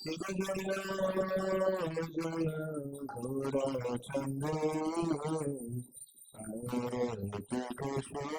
Jaya Jaya Gora Chandra Hare Krishna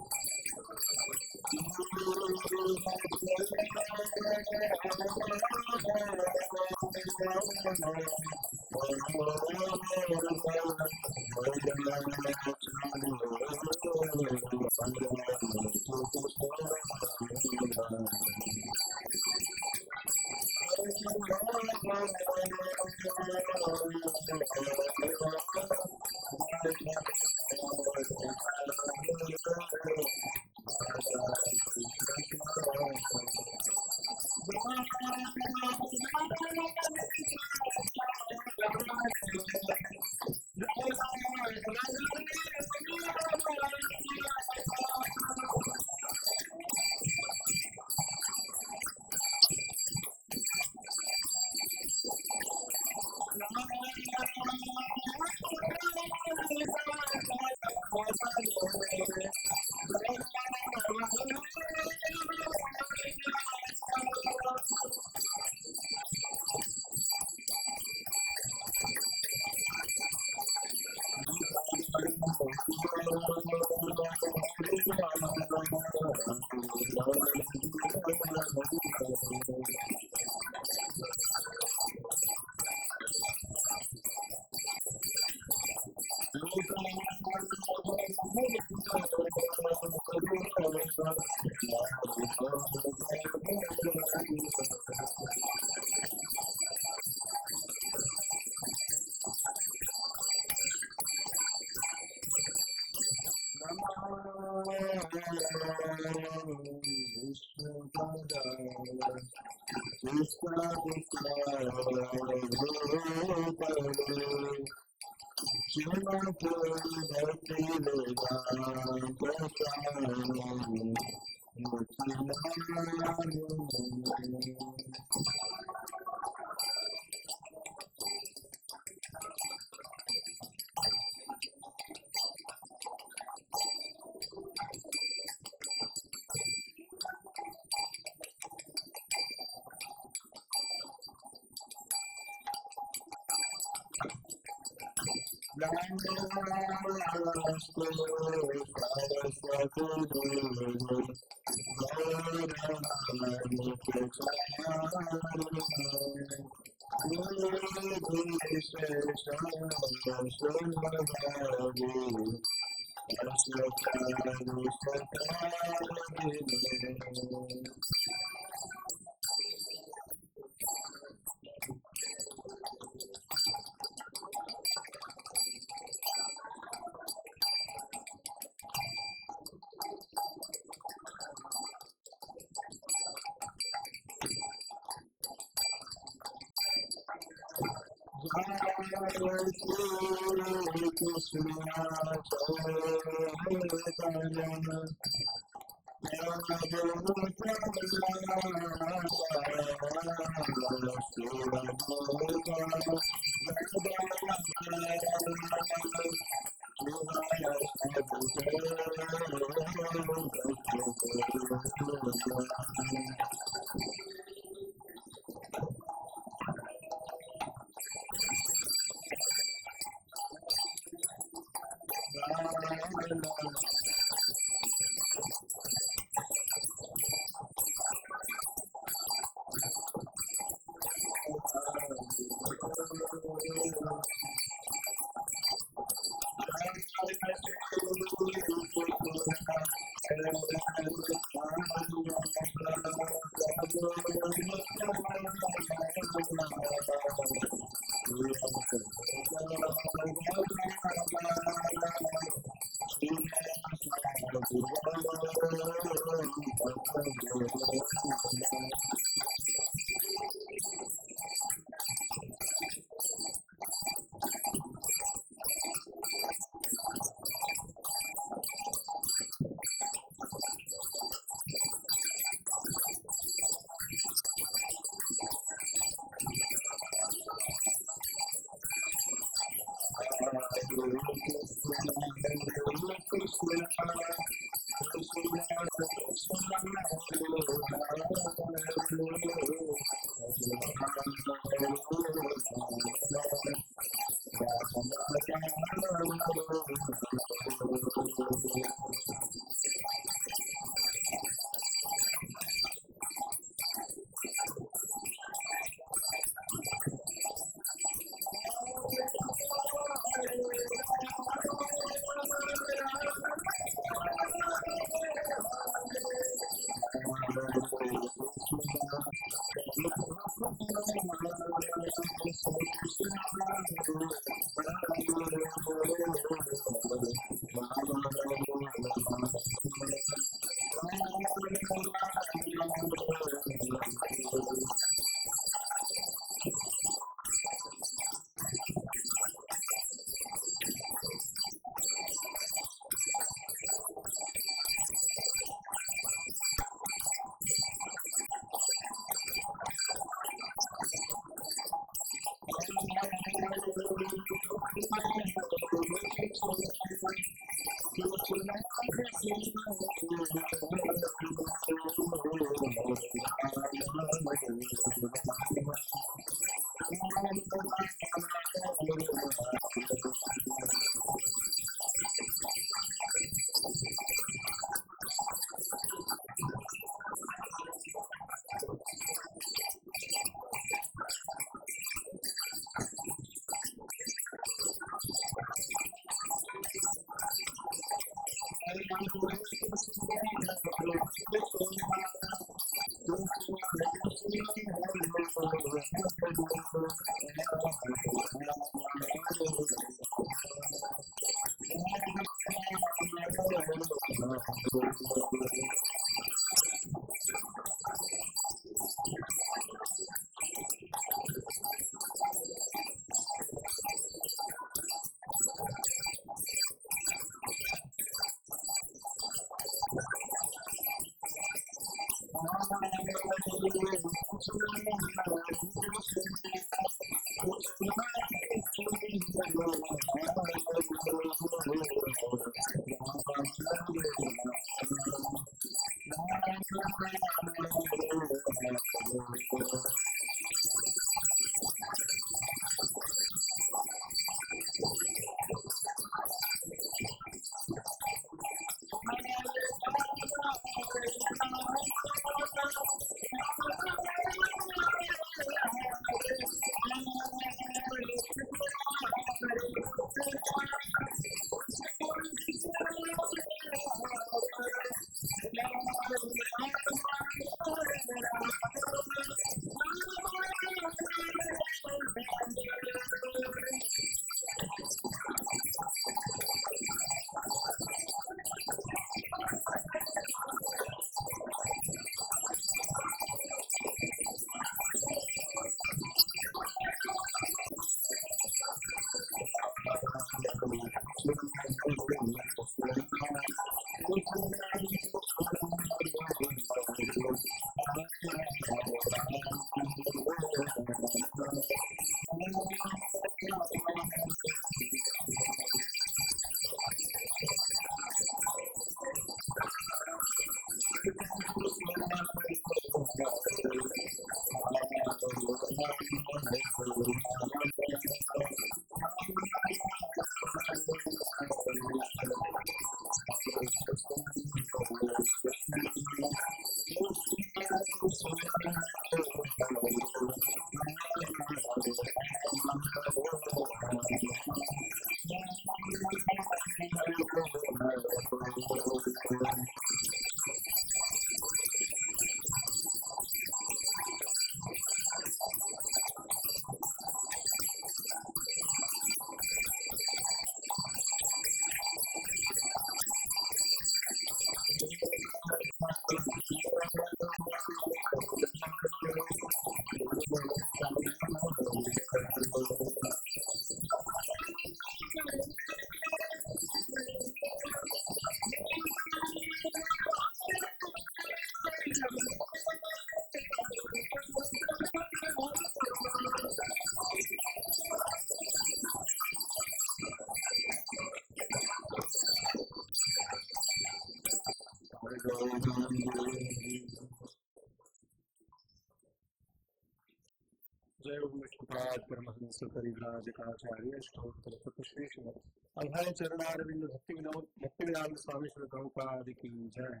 जय विष्णुपाद परमहंस परिव्राजकाचार्य स्तोत्र सतश्रीश्वर अभय चरणारविंद भक्ति विनोद भक्ति वेदांत स्वामी श्री प्रभुपाद की जय।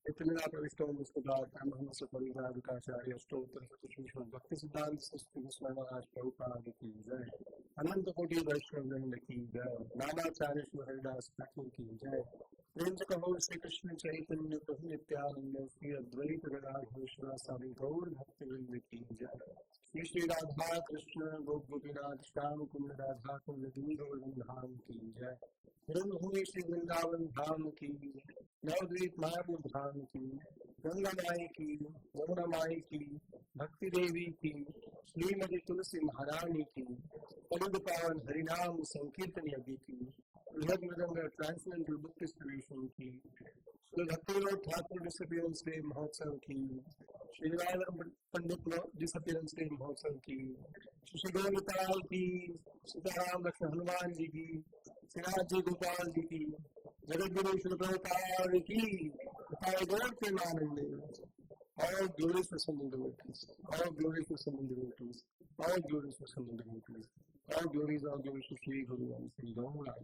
इतना प्रविष्टो विष्णुपाद परमहंस परिव्राजकाचार्य स्तोत्र सतश्रीश्वर भक्ति सिद्धांत सरस्वती गोस्वामी महाराज प्रभुपाद की जय। अनंत कोटि वैष्णव वृंद की जय। नानाचार्य श्री हरिदास ठाकुर की जय। प्रेम से कहो श्री कृष्ण चैतन्य प्रभु नित्यानंद श्री अद्वैत गदाधर शिवासादि गौर भक्त वृंद की जय। श्री राधा कृष्ण गोपीनाथ श्याम कुंड राधा कुंड धाम की जय। भूमि श्री वृंदावन धाम की, नवद्वीप मायापुर धाम की, गंगा माई की, यमुना माई की, भक्ति देवी की, श्रीमती तुलसी महारानी की, कलियुग पावन हरिनाम संकीर्तन यज्ञ की, बृहद मृदंग ट्रांसलेंटल बुक डिस्ट्रीब्यूशन की, श्री भक्तिविनोद ठाकुर डिसअपियरेंस डे महोत्सव की, श्री पंडित डिसअपियरेंस डे महोत्सव की, श्री गोविंदाल की, सीताराम लक्ष्मण हनुमान जी की, श्रीनाथ जी गोपाल जी की, जगत गुरु श्री प्रभुपाद की, गौर के मानंदे। All glories for some devotees. All glories for some devotees. All glories for some devotees. All glories to Sri Guru and Sri Gaura.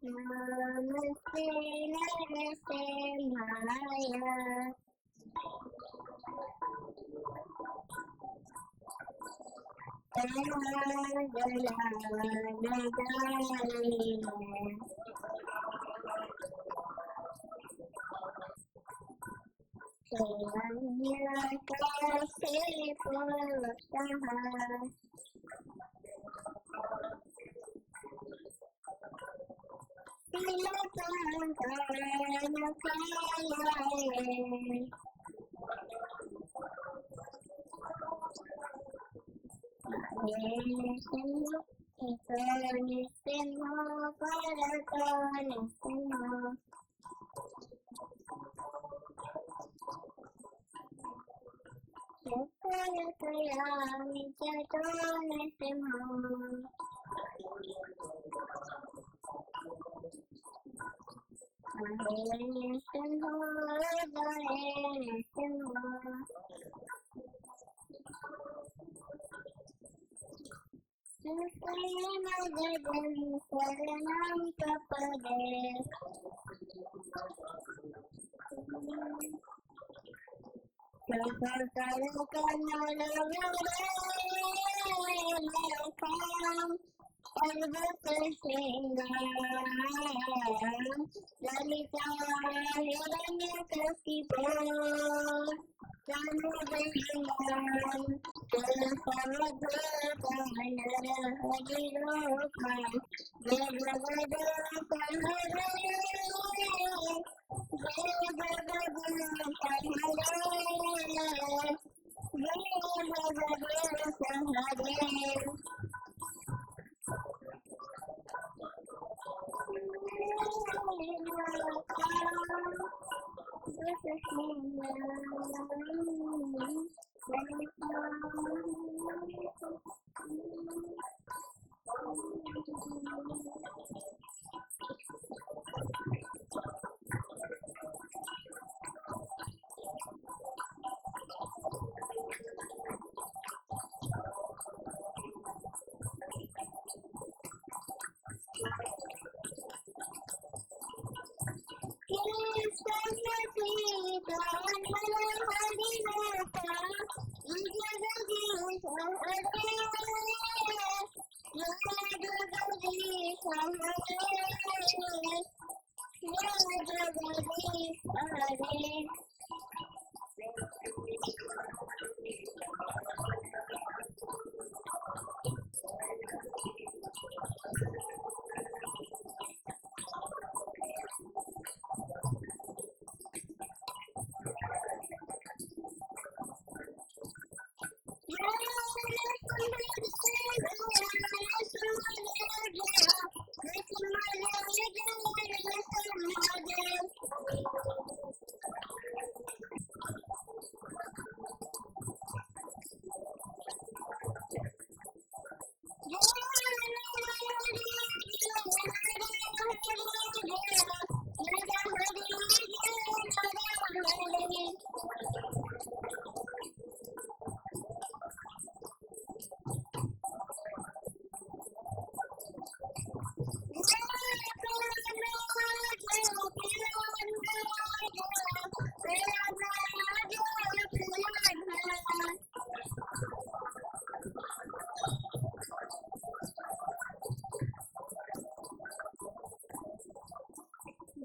Namaste, Namaste, Maya.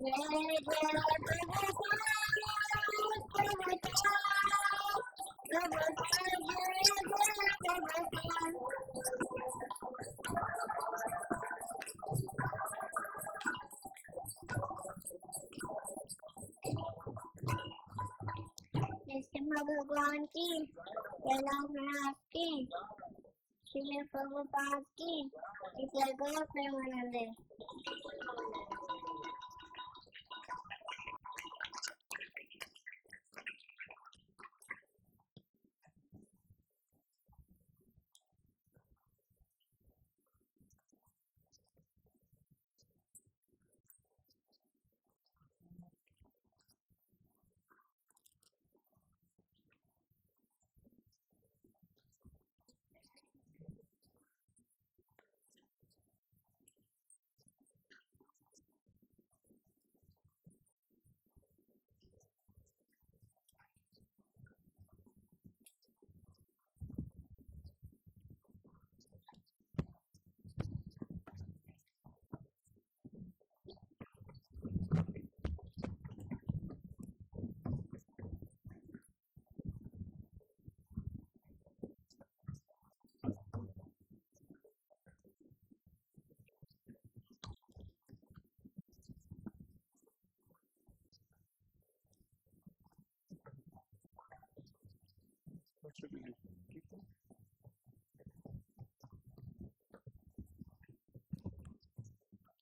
भगवान की की श्री प्रभुपाद की इस गौर प्रेमानंद है।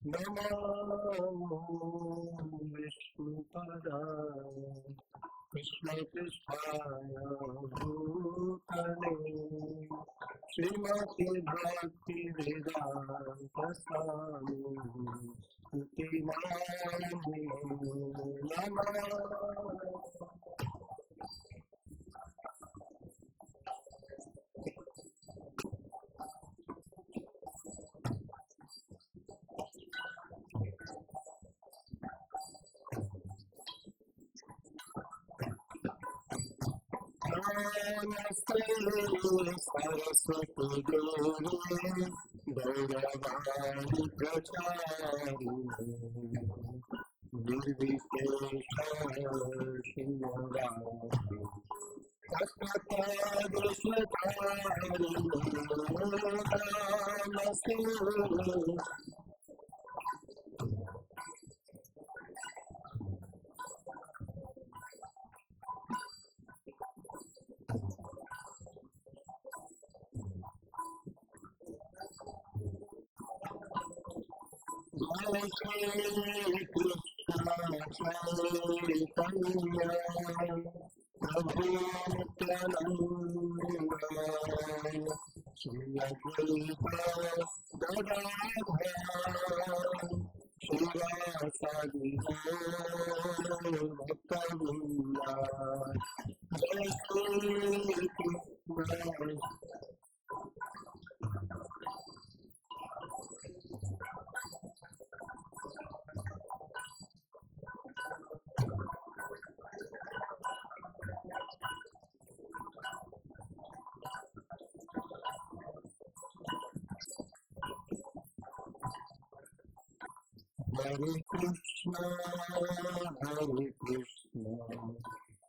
नमो विष्णुपदाय कृष्ण कृष्णाय भूतले श्रीमति भक्ति वेदांत स्वामी इति नामे नमः। नमस्ते सरस्वती देवी गौरवाणी प्रचारिणे निर्विशेष शून्यवादी तत्त्वदर्शकारिणे नमस्ते। जय श्री कृष्ण चैतन्य प्रभु नित्यानंद श्री अद्वैत गदाधर शिवासादि भक्तवृंद। जय Shri Krishna. Hare Krishna, Hare Krishna,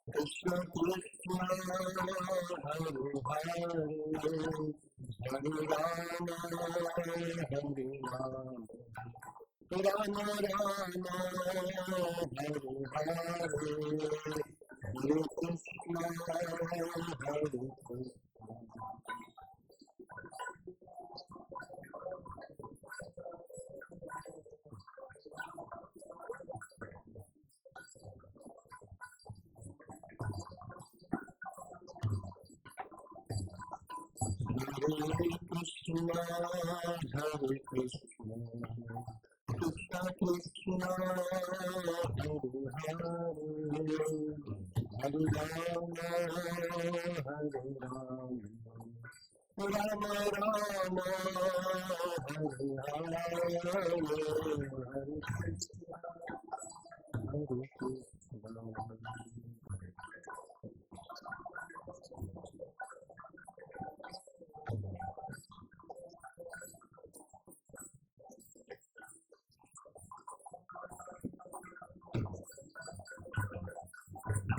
Krishna Krishna, Hare Hare, Hare Rama, Hare Rama, Rama Rama, Hare Hare, Hare Krishna, Hare Krishna. Hare Krishna, Hare Krishna, Krishna Krishna, Hare Hare, Hare Rama, Hare Rama, Rama Rama, Hare Hare, Hare Krishna, Hare Krishna.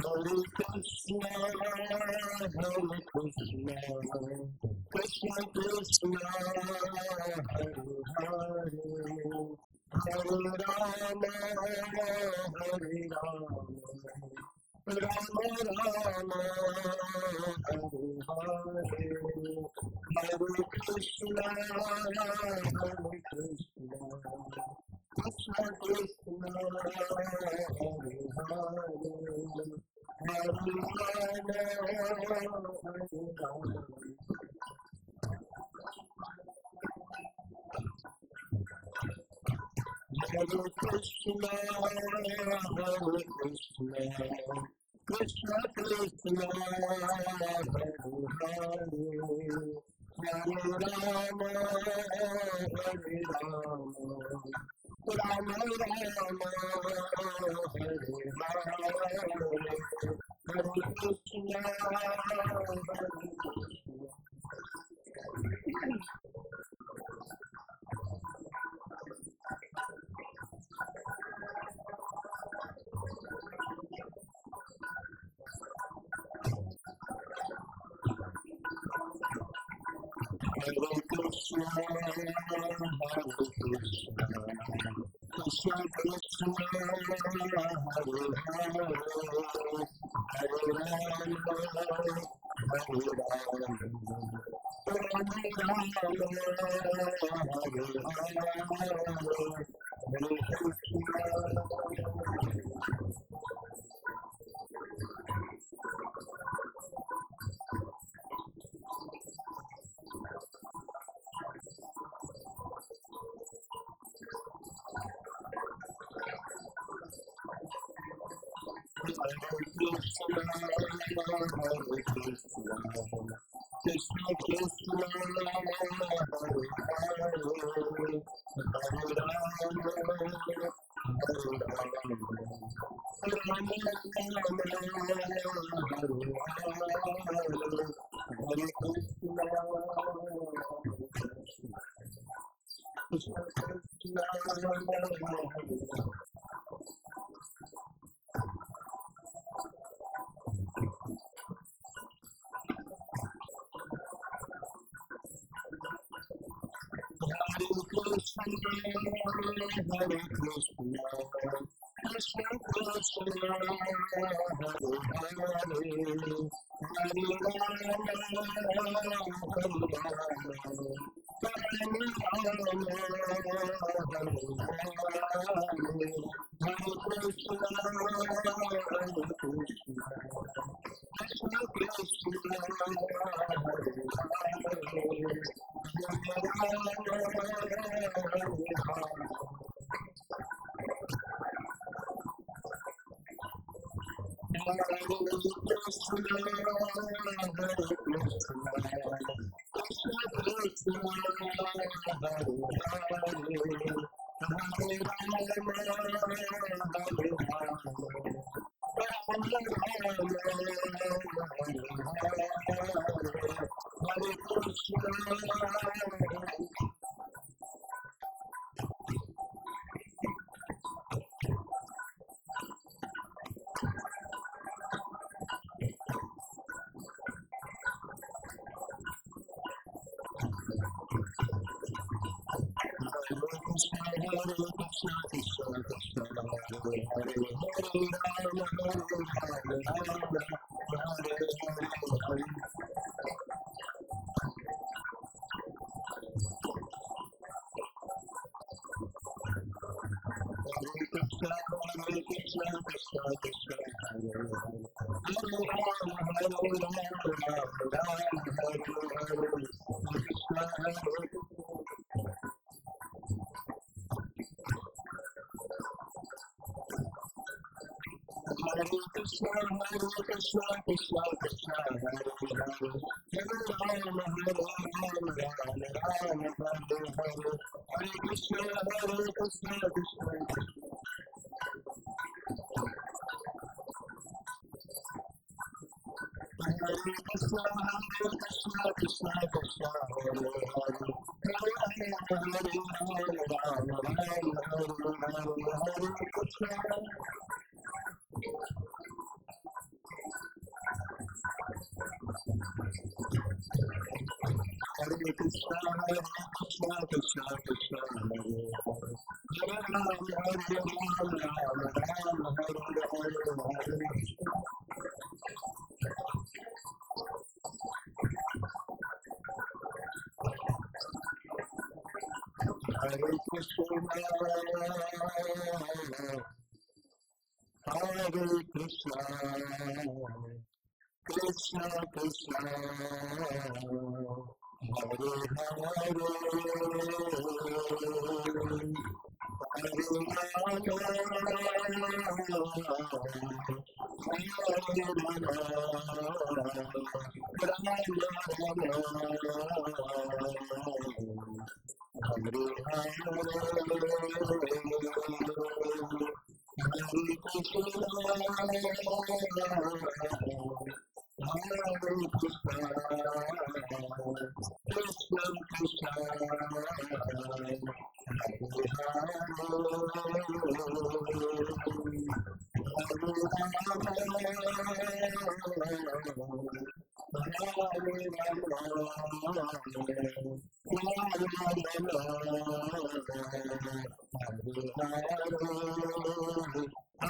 Hare Krishna, Krishna Krishna, Hare Hare, Hare Rama, Hare Rama, Rama Rama, Hare Hare, Hare Krishna, Krishna Krishna, Hare Hare, Hare Krishna, Krishna Krishna, Hare Hare, Hare Rama, Hare Rama, Rama Rama, Hare Hare, Hare Krishna, Krishna Krishna, Hare Hare, Hare Rama, Hare Rama, Rama Krishna, Hare Krishna, Krishna Krishna, Hare Hare, Hare Rama, Hare Rama, Rama Rama, Hare Hare.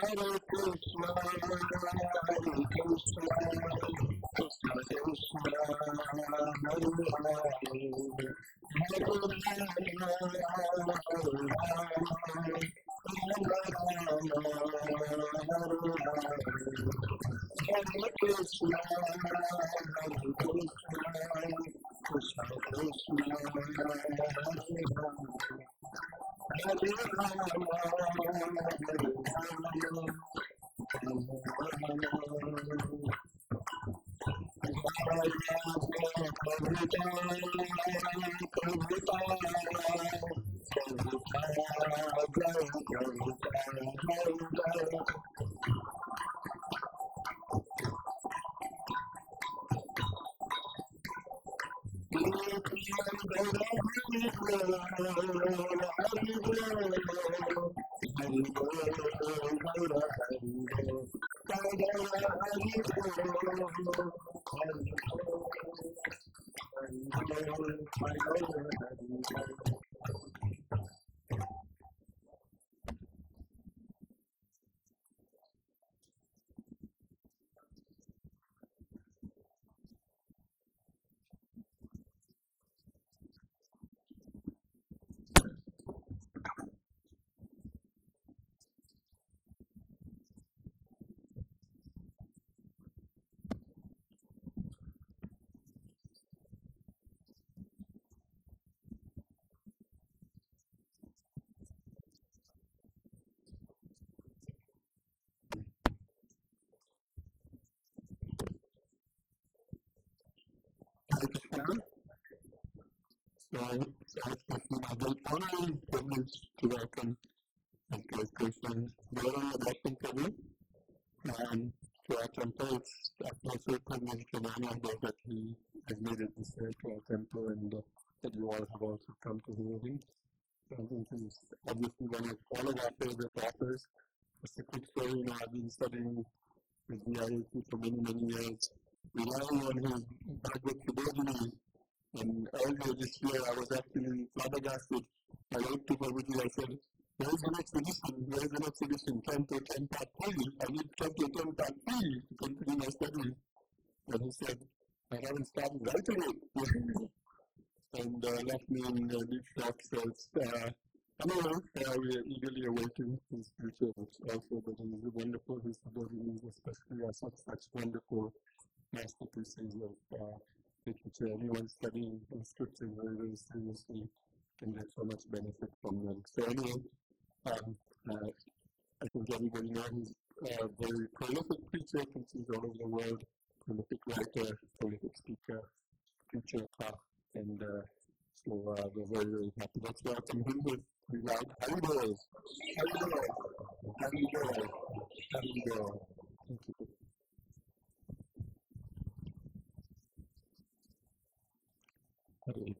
Hare Krishna, Hare Krishna, Krishna Krishna, Hare Hare, privilege to welcome Krishna there on the blessing table and to our temple. It's also a privilege and honor that he has made it this way to our temple and that you all have also come to hear him. This is obviously one of all of our favorite authors. It's a quick story, I've been studying with the IIT for many years, relying on his Bhagavad Gita. And earlier this year, I was actually flabbergasted. I wrote to Prabhuji, I said, where is the next edition? Where is the next edition? 10 to 10 part 3. I need 10 to 10 part 3 to continue my study. And he said, I haven't started writing it. And left me in deep shock. So it's, anyway, we are eagerly awaiting his future. Also, but he's wonderful. His abilities, especially are such wonderful masterpieces of literature. Anyone studying the scriptures very seriously can get so much benefit from them. So anyway, I think everybody knows he's a very prolific preacher, teaches all over the world, prolific writer, prolific speaker, preacher, and so we're very happy. Let's welcome him with loud Aruddha. Aruddha. Aruddha. Aruddha. Thank you.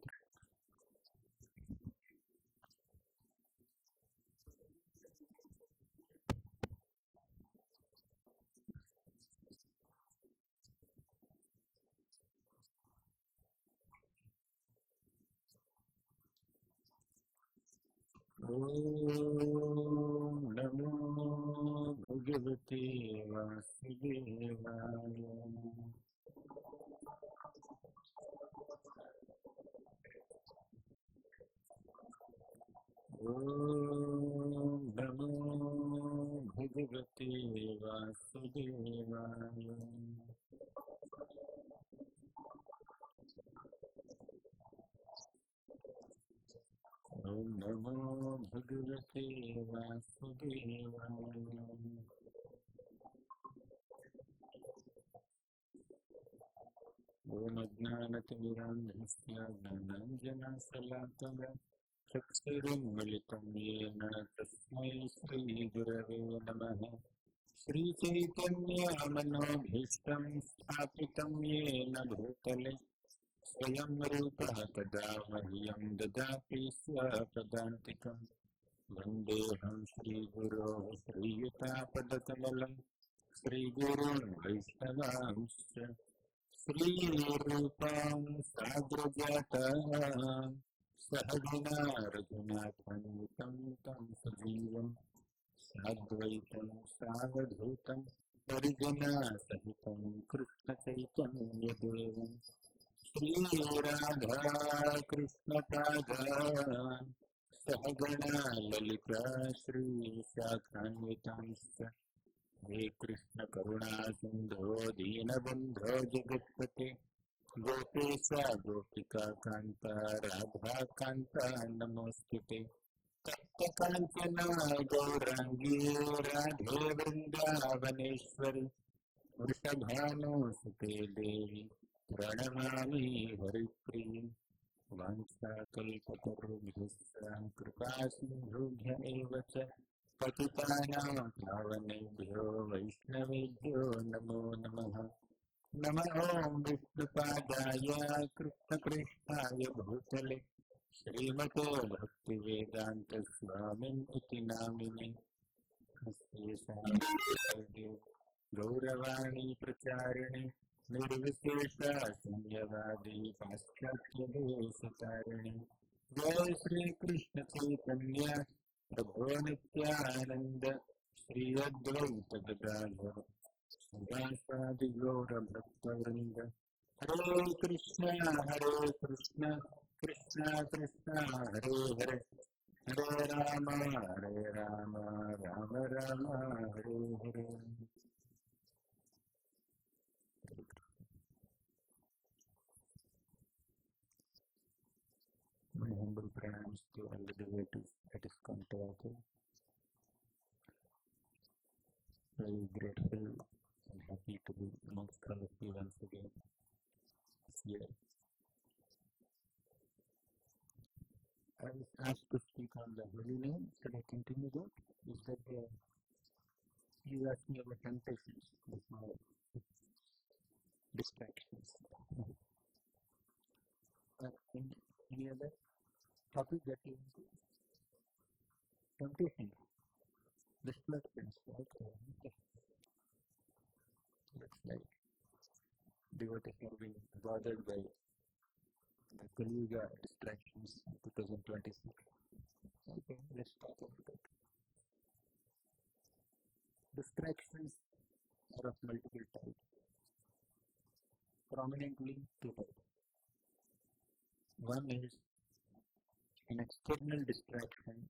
Om Namo Bhagavate Vasudevaya. Om Namo Bhagavate Vasudevaya. Om Namo Bhagavate Vasudevaya. Om Ajnanatimirandhasya Gnananjanasalakaya Chakshurummilitam Yena Tasmai Shri Gurave Namaha. Shri Chaitanya Manobhishtam Sthapitam Yena Bhutale Swayam Rupa Kada Mahyam Dadati Swapadantikam Vandeham Shri Guru Shri Yuta Padakamalam Shri Gurun Vaishnavamscha Shri Rupam Sagrajata Sahaguna Raghunathanvitam Tam Sajivam Sadvaitam Savadhutam Parijana Sahitam Krishna Chaitanya Devam Shri Radha Krishna Pada Sahagana Lalita Shri Shakhanvitamscha He Krishna Karuna Sindho Deenabandho Jagatpate Gopesa Gopika Kanta Radha Kanta Namostute Tapta Kancana Gaurangi Radhe Vrindavaneshwari Vrishabhanu Sute Devi Pranamami Haripriya Vansa Kalpatarubhyasya Kripa Sindhubhya Eva Cha Patitanam Pavanebhyo Vaishnavebhyo Namo Namaha Nama Om Vishnupadaya Krishna Krishnaya Bhutale Srimate Bhaktivedanta Swamin Iti Namine Asya Gauravani Pracharine Nirvishesha Sanyavadi Paschatya Desatarine Jai Shri Krishna Chaitanya Prabhu Nityananda Shri Advaita Gadadhara Srivasadi Gaura Bhakta-vrinda Hare Krishna Krishna Krishna Hare Hare Hare Rama Rama Rama Hare Hare. My humble pranams to all the devotees at ISKCON Toronto. Very grateful and happy to be amongst all of you once again this year. I was asked to speak on the holy name. Should I continue that? Is that you asked me about temptations, with my distractions. Any other topic that you want to? Temptation. Distractions. Okay. Looks like devotees are being bothered by the Kali-yuga distractions in 2026. Okay, let's talk about it. Distractions are of multiple types. Prominently two types. One is an external distraction,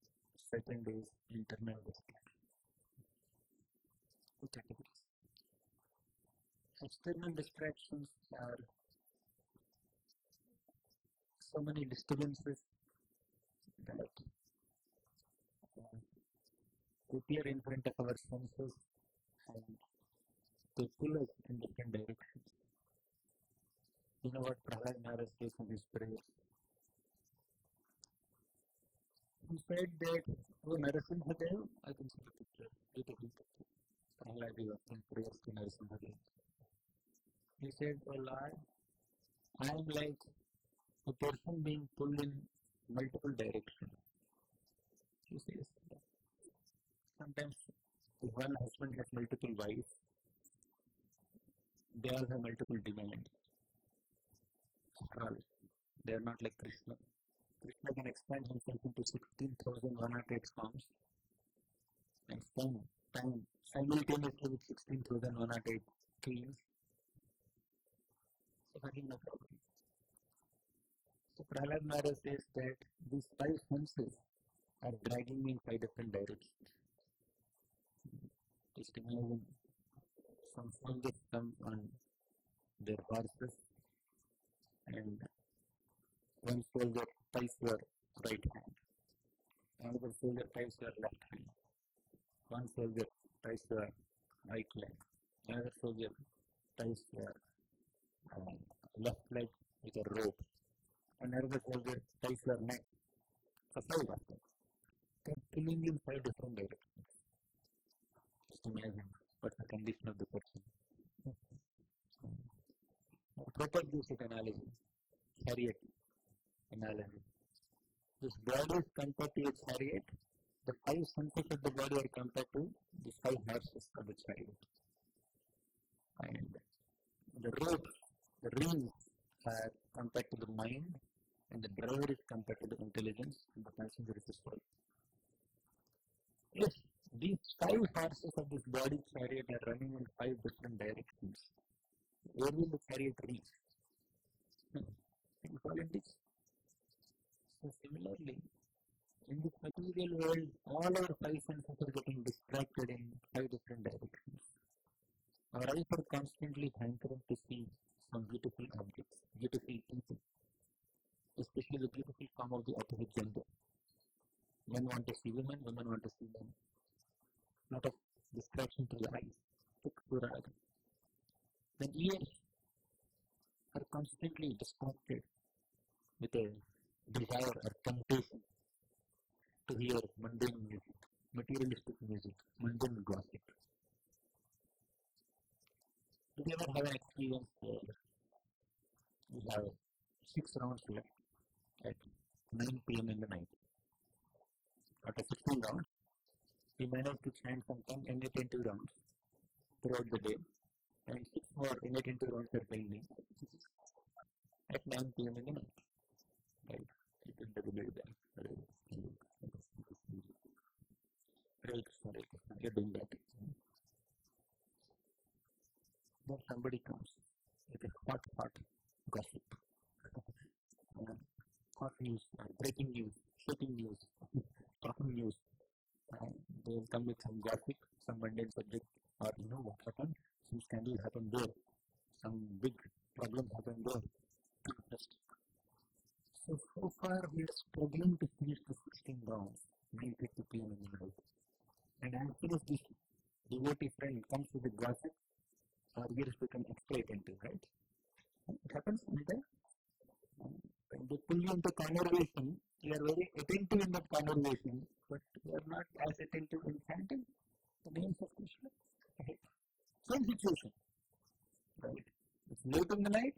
second is internal distraction. Two categories. External distractions are so many disturbances that appear in front of our senses and they pull us in different directions. You know what Prahlad Maharaj says in his prayer? He said that, oh Narasimhadev, I can see the picture, beautiful picture. Prahlad is offering prayers to Narasimhadev. He said, oh Lord, I am like a person being pulled in multiple directions. He says, sometimes if one husband has multiple wives, they all have multiple demands. After all, they are not like Krishna. Krishna can expand himself into 16,108 forms and spend time simultaneously with 16,108 queens. So having no problem. So Prahlad Maharaj says that these 5 senses are dragging me in 5 different directions. Just imagine some soldiers come on their horses and one soldier ties your right hand, another soldier ties your left hand, one soldier ties your right leg, another soldier ties your left leg with a rope, another soldier ties your neck. So 5 of them. They're pulling in 5 different directions. Just imagine what's the condition of the person. Prabhupada gives it analogy, chariot analogy. This body is compared to a chariot, the 5 senses of the body are compared to the 5 horses of the chariot. And the ropes, the rings are compared to the mind, and the driver is compared to the intelligence, and the passenger is the soul. Yes, these 5 horses of this body chariot are running in 5 different directions. Where will the chariot reach? Think about this. So similarly, in this material world, all our 5 senses are getting distracted in 5 different directions. Our eyes are constantly hankering to see some beautiful objects, beautiful people, especially the beautiful form of the opposite gender. Men want to see women, women want to see men. Lot of distraction to the eyes. Then ears are constantly distracted with a desire or temptation to hear mundane music, materialistic music, mundane gossip. Did you ever have an experience where we have 6 rounds left at 9 p.m. in the night? After 16 rounds, we managed to chant some 10 inattentive rounds throughout the day, and 6 more inattentive rounds are pending at 9 p.m. in the night. Right? It is very, very bad. Right, sorry, you're doing that. Then somebody comes with a hot gossip. Hot news, breaking news, shooting news, talking news. They will come with some gossip, some mundane subject, or what happened, some scandal happened there, some big problem happened there. So far we are struggling to finish the 16 rounds, 9:50 p.m. in the night. And as soon as this devotee friend comes with the gossip, our ears become extra attentive, right? It happens sometimes. When they pull you into conversation, you are very attentive in that conversation, but you are not as attentive in chanting the names of Krishna. Right? Same situation. Right? It's late in the night,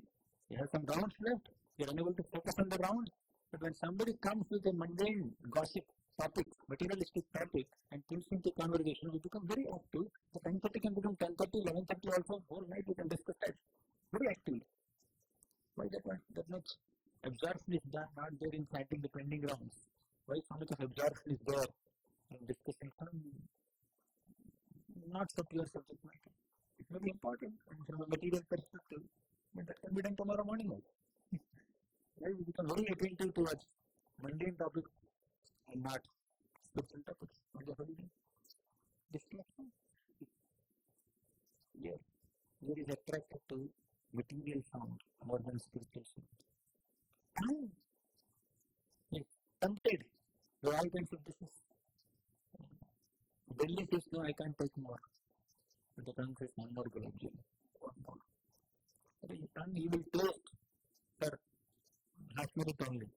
you have some rounds left, you are unable to focus on the round, but when somebody comes with a mundane gossip topic, materialistic topic, and pulls into conversation, we become very active. The 10:30 can become 10:30, 11:30 also, whole night we can discuss that very actively. Why that much absorption is done, not there in chanting the pending rounds? Why so much of absorption is there in discussing some not so pure subject matter? It may be important from a material perspective, but that can be done tomorrow morning also. Right? We become very attentive towards mundane topics and not spiritual topics. What the hell? Distraction. Yeah. There is attracted to material sound more than spiritual sound. Like tempted by all kinds of dishes. Delhi says, no, I can't take more. But the tongue says, one more gulab jamun. One more. But your tongue, you will taste for half minute only.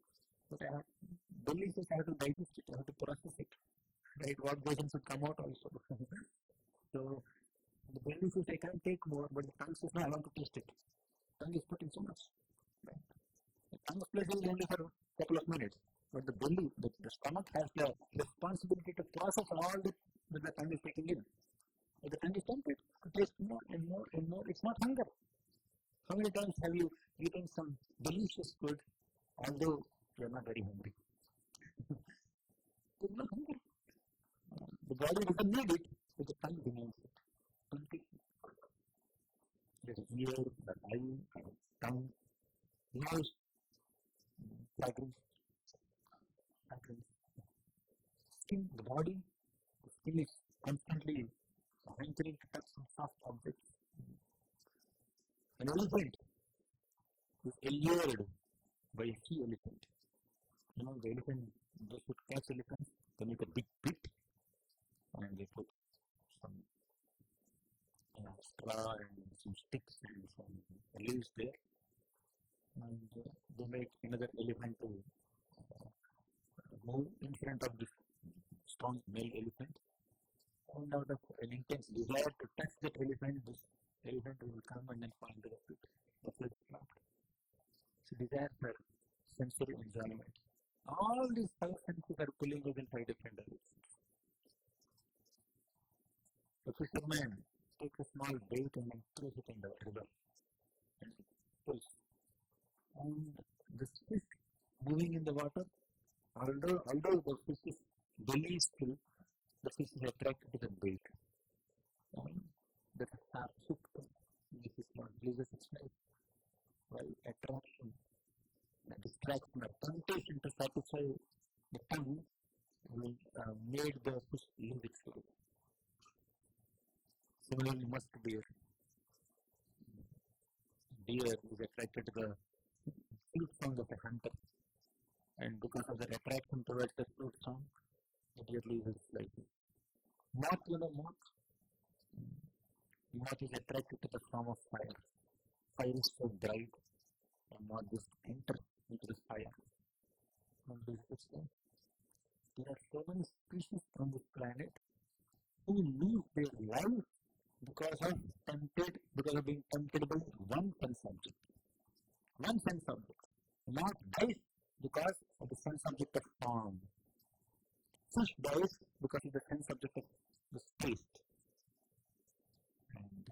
But Delhi says, I have to digest it, I have to process it. Right? What goes in should come out also. So, the belly says, I can't take more, but the tongue says, no, I want to taste it. Tongue is putting so much. Right? The tongue's place is only for a couple of minutes. But the belly, the stomach has the responsibility to process all that the tongue is taking in. But the tongue is tempted to taste more and more and more. It's not hunger. How many times have you eaten some delicious food, although You are not very hungry. You are not hungry. The body doesn't need it, but the tongue demands it. The ear, the eye, the tongue, nose, fragrance, skin, the body. The skin is constantly hankering to touch some soft objects. An elephant is allured by a key elephant. You know, the elephant, they should catch elephants, they make a big pit and they put some straw and some sticks and some leaves there, and they make another elephant to move in front of this strong male elephant, and out of an intense desire to touch that elephant, this elephant will come and then fall into the pit. That's why it's trapped. It's a desire for sensory enjoyment. All these five senses are pulling us in five different directions. The fisherman takes a small bait and then throws it in the river and pulls. And this fish moving in the water, although the fish's belly is full, the fish is attracted to the bait. That sharp hook, this is not loses its life. While attraction, the distraction, the temptation to satisfy the tongue will make the fish lose its life. Similarly, musk deer. Deer is attracted to the flute song of a hunter, and because of the attraction towards the flute song, the deer loses its life. Moth, you know, moth. Moth is attracted to the form of fire. Fire is so bright, and moth just enters into the fire and loses its life. There are so many species on this planet who lose their life because of being tempted by one sense object. One sense object. Not dies because of the sense object of form. Fish dies because of the sense object of the taste. And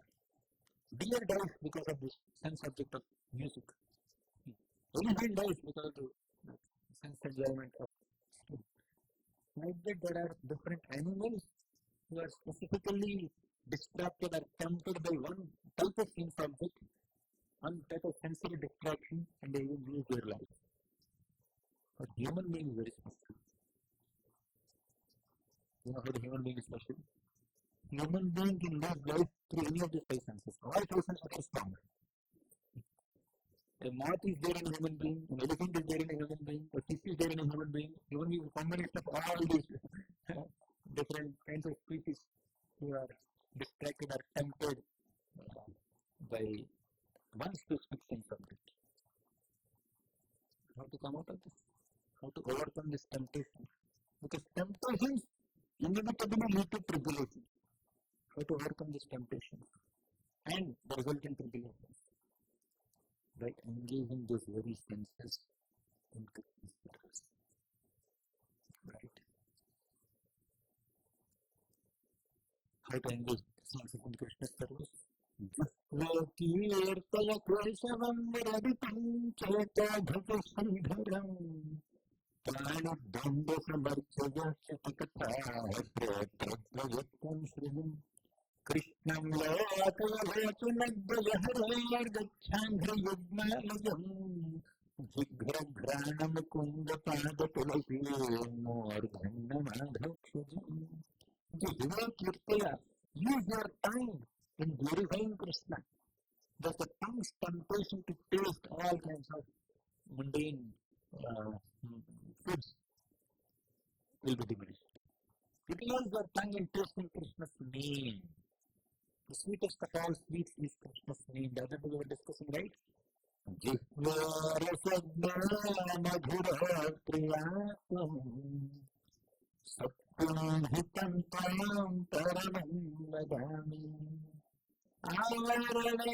deer dies because of the sense object of music. Elephant dies because of the sense enjoyment of food. Like that, there are different animals who are specifically distracted or tempted by one type of sense object, one type of sensory distraction, and they will lose their life. But human being is very special. You know how the human being is special? Human being can lose life through any of these five senses. All five senses are strong. A moth is there in a human being, an elephant is there in a human being, a fish is there in a human being. Human being is a combination of all these different kinds of species who are distracted or tempted by one specific sense object. How to come out of this? How to overcome this temptation? Because temptations inevitably lead to tribulation. How to overcome this temptation and the resultant tribulations? By engaging those very senses in Krishna's service. Right? How to engage senses in Krishna's service? Kirtaya Keshavam Viraditam Cheta Bhakasandharam Pranadanda Samarthaya Chatakata Prayatam Sridham Krishnam Layatavatu Nagdayahara Gachandra Yudmalayam Jighraghranam Kunda Pada Tulasi Mordhanna Madhakshajam. Kirtaya, use your tongue in glorifying Krishna. Thus the tongue's temptation to taste all kinds of mundane foods will be diminished. Utilize your tongue in tasting Krishna's name. The sweetest of all sweets is Krishna's name. The other day we were discussing, right? Jihvarasagna madhura priyatvam Sattam hitam tam paramam vadami Avarana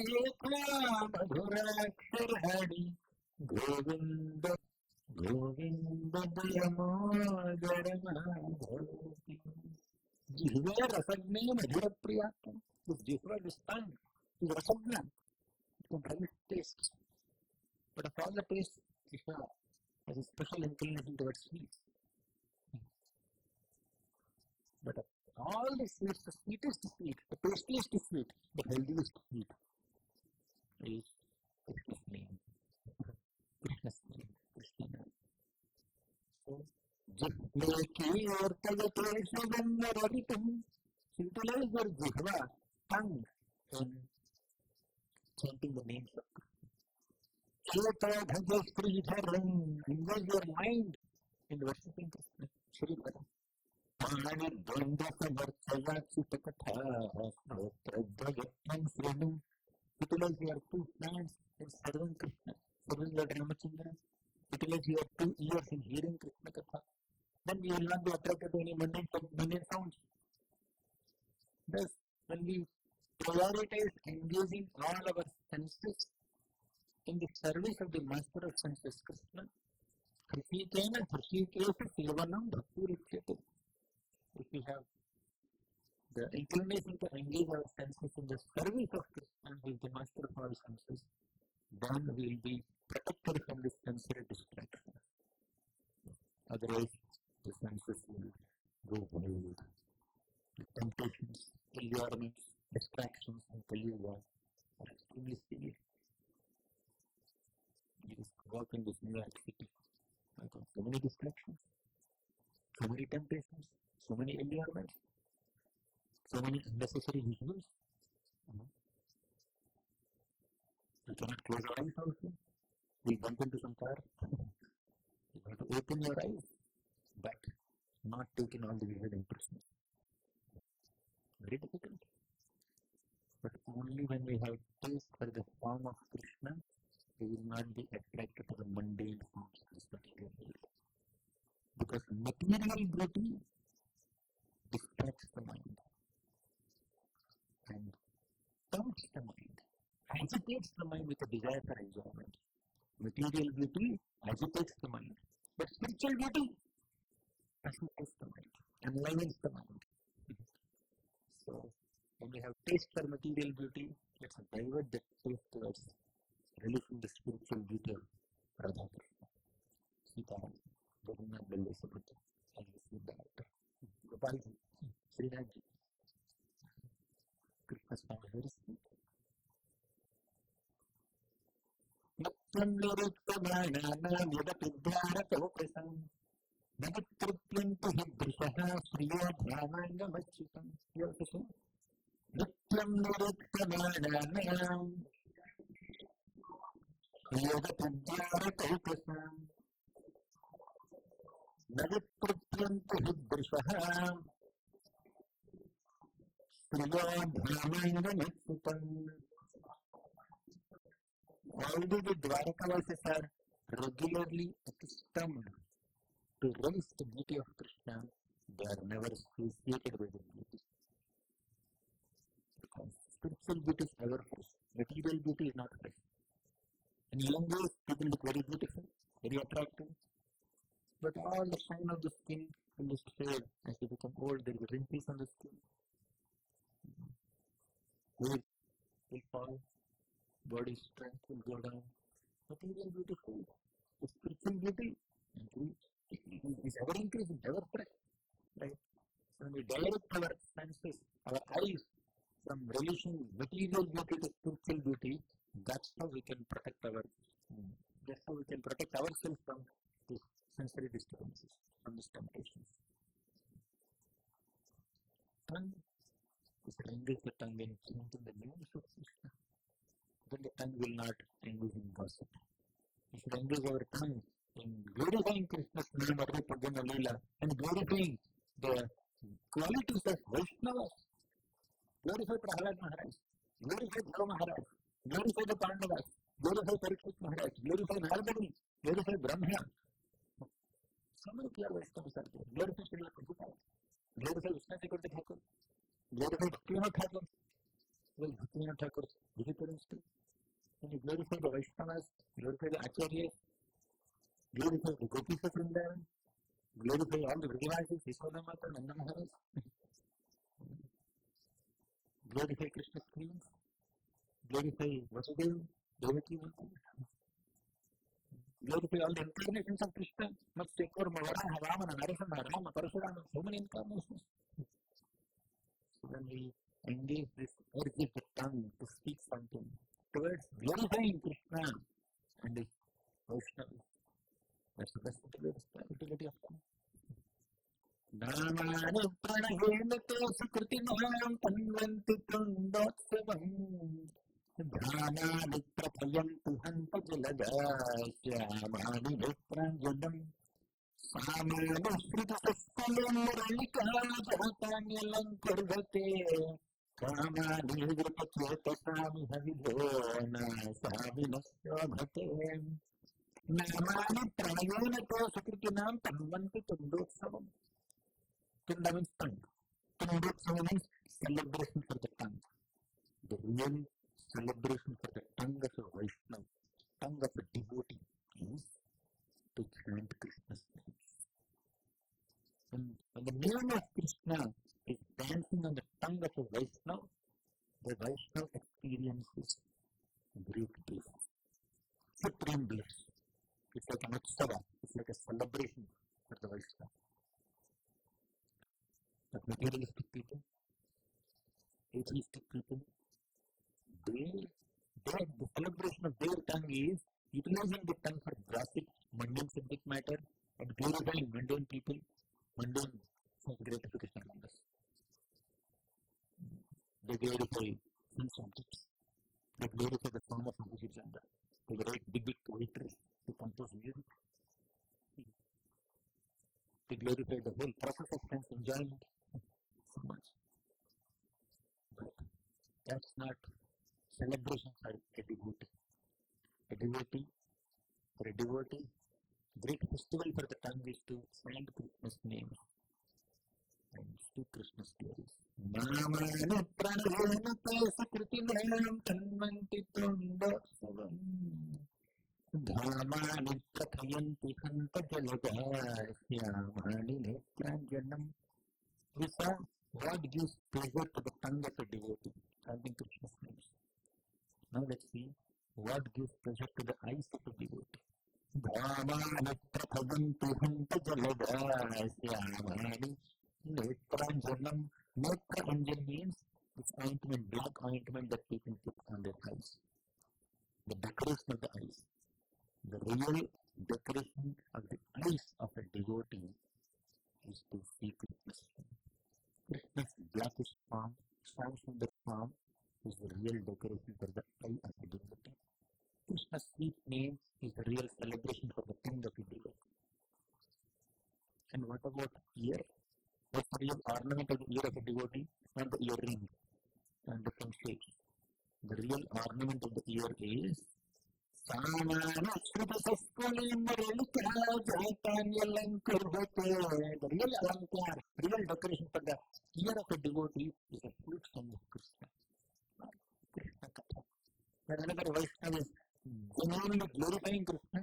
madhurakshirhadi Govinda Govinda Dayamodaramādhati. Jihva rasagna madhura priyatvam. This jihva, this tongue, is rasagna. It can bring taste. But of all the taste, Krishna has a special inclination towards sweets. But all the sweets, the sweetest sweet, the tastiest sweet, the healthiest sweet is Krishna's name. Krishna's name, Krishna. So, Jitne ki aur tagate shubannaritam, utilize your jihva, tongue, in chanting the names of Krishna. Engage your mind in worshipping Krishna. Shri Pada. Utilize your two hands in serving Krishna, serving Lord Ramachandra. Utilize your 2 ears in hearing Krishna Katha. Then we will not be attracted to any mundane sounds. Thus, when we prioritize engaging all our senses in the service of the Master of Senses, Krishna, Krishikena Krishikesha Sevanam Bhakti. If we have the inclination to engage our senses in the service of Krishna, who is the master of all senses, then we will be protected from the sensory distractions. Otherwise, the senses will go wild. The temptations, allurements, distractions, and Kaliyuga are extremely severe. We just walk in this New York City. So many distractions, so many temptations, so many allurements, so many unnecessary visuals. You cannot close your eyes also. You bump into some car. You have to open your eyes, but not take in all the visual impressions. Very difficult. But only when we have taste for the form of Krishna, we will not be attracted to the mundane forms of this particular world. Because material beauty distracts the mind and tempts the mind, agitates the mind with a desire for enjoyment. Material beauty agitates the mind, but spiritual beauty agitates the mind, enlivens the mind. So, when we have taste for material beauty, let's divert that taste towards releasing the spiritual beauty of Radha Krishna. Sita, Jagannath Balla Subhata, and receive the actor. Gopalji, Srinathji. Krishna's song is very sweet. Natyam niruttamānānām yadapidhyāratokasam nagatruplyantu hidrishaha sriya dhānāngamachyutam. You have to say, Natyam niruttamānānām yadapidhyāratokasam nagatruplyantu hidrishaha sriya dhānāngamachyutam. Although the Dwarkavasis are regularly accustomed to raise the beauty of Krishna, they are never satiated with the beauty. Because spiritual beauty is ever fresh, material beauty is not fresh. In young days, people look very beautiful, very attractive, but all the shine of the skin will fade. As they become old, there is wrinkles on the skin. Hair will fall. Body strength will go down. Material beauty fades. The spiritual beauty is ever increasing, ever fresh. Right? So when we direct our senses, our eyes from releasing material beauty to spiritual beauty, that's how we can protect ourselves from these sensory disturbances, from these temptations. Tongue is engage the tongue in chanting the names of Krishna. Then the tongue will not engage in gossip. We should engage our tongue in glorifying Krishna's name, Arupagana Leela, and glorifying the qualities of Vaishnavas. Glorify Prahlad Maharaj, glorify Dhruva Maharaj, glorify the Pandavas, glorify Parikshit Maharaj, glorify Narmani, glorify Brahma. So many pure Vaishnavas are there. Glorify Srila Prabhupada, glorify Vishnu Chakravarti Thakur, glorify Bhaktivinoda Thakur. Well, Bhaktivinoda Thakur is different still. When you glorify the Vaishnavas, glorify the Acharyas, glorify the Gopis of Vrindavan, glorify all the Vrijavasis, Yashoda Mata, Nanda Maharaj, glorify Krishna's queens, glorify Vasudeva, Devaki Mata. glorify all the incarnations of Krishna. Must take over Varaha, Vamana, Narasimha, Rama, Parashurama, so many incarnations. So when we engage this urge of the tongue to speak something towards glorifying Krishna and the Vaishnavas, that's the best utility of tongue. Namani pranahemate sukritinam tanvanti tundotsavam dhanani prapayantu hanta jaladasyamani nepranjanam samana shritasaskalam muralika jahatanyalam kurvate kamani vrupachetasami havidhona savinasya Namani pranayonate sukritinam tanvanti tundotsavam. Tunda means tongue. Tundotsava means celebration for the tongue. The real celebration for the tongue of a Vaishnava, tongue of a devotee is to chant Krishna's names. When the name of Krishna is dancing on the tongue of a Vaishnava, the Vaishnava experiences great bliss, supreme bliss. It's like an utsava, it's like a celebration for the Vaishnava. But materialistic people, atheistic people, the celebration of their tongue is utilizing the tongue for gossip, mundane subject matter, and glorifying mundane people, mundane gratification around us. They glorify sense objects. They glorify the form of Abhijitanda. They write big poetry to compose music. They glorify the whole process of sense enjoyment so much. But that's not celebration for a devotee. A devotee, for a devotee, great festival for the tongue is to chant Krishna's name and speak Krishna's glories. Namani pranayonate sukritinam tanvanti tundotsavam dhamani prakhayanti hanta jaladasyamani nepranjanam. We saw what gives pleasure to the tongue of a devotee, chanting Krishna's names. Now let's see what gives pleasure to the eyes of a devotee. Dhamani prakhayanti hanta jaladasyamani nepranjanam. Nepranjan means this ointment, black ointment that people put on their eyes. The decoration of the eyes. The real decoration of the eyes of a devotee is to see Krishna's name. Krishna's blackish form, Shyam form, is the real decoration for the eye of a devotee. Krishna's sweet name is the real celebration for the tongue of a devotee. And what about ear? What's the real ornament of the ear of a devotee? Not the earring and the shapes. The real ornament of the ear is the real alankar, real decoration for the ear of a devotee is a flute song of Krishna. Krishna Katha. When another Vaishnava is genuinely glorifying Krishna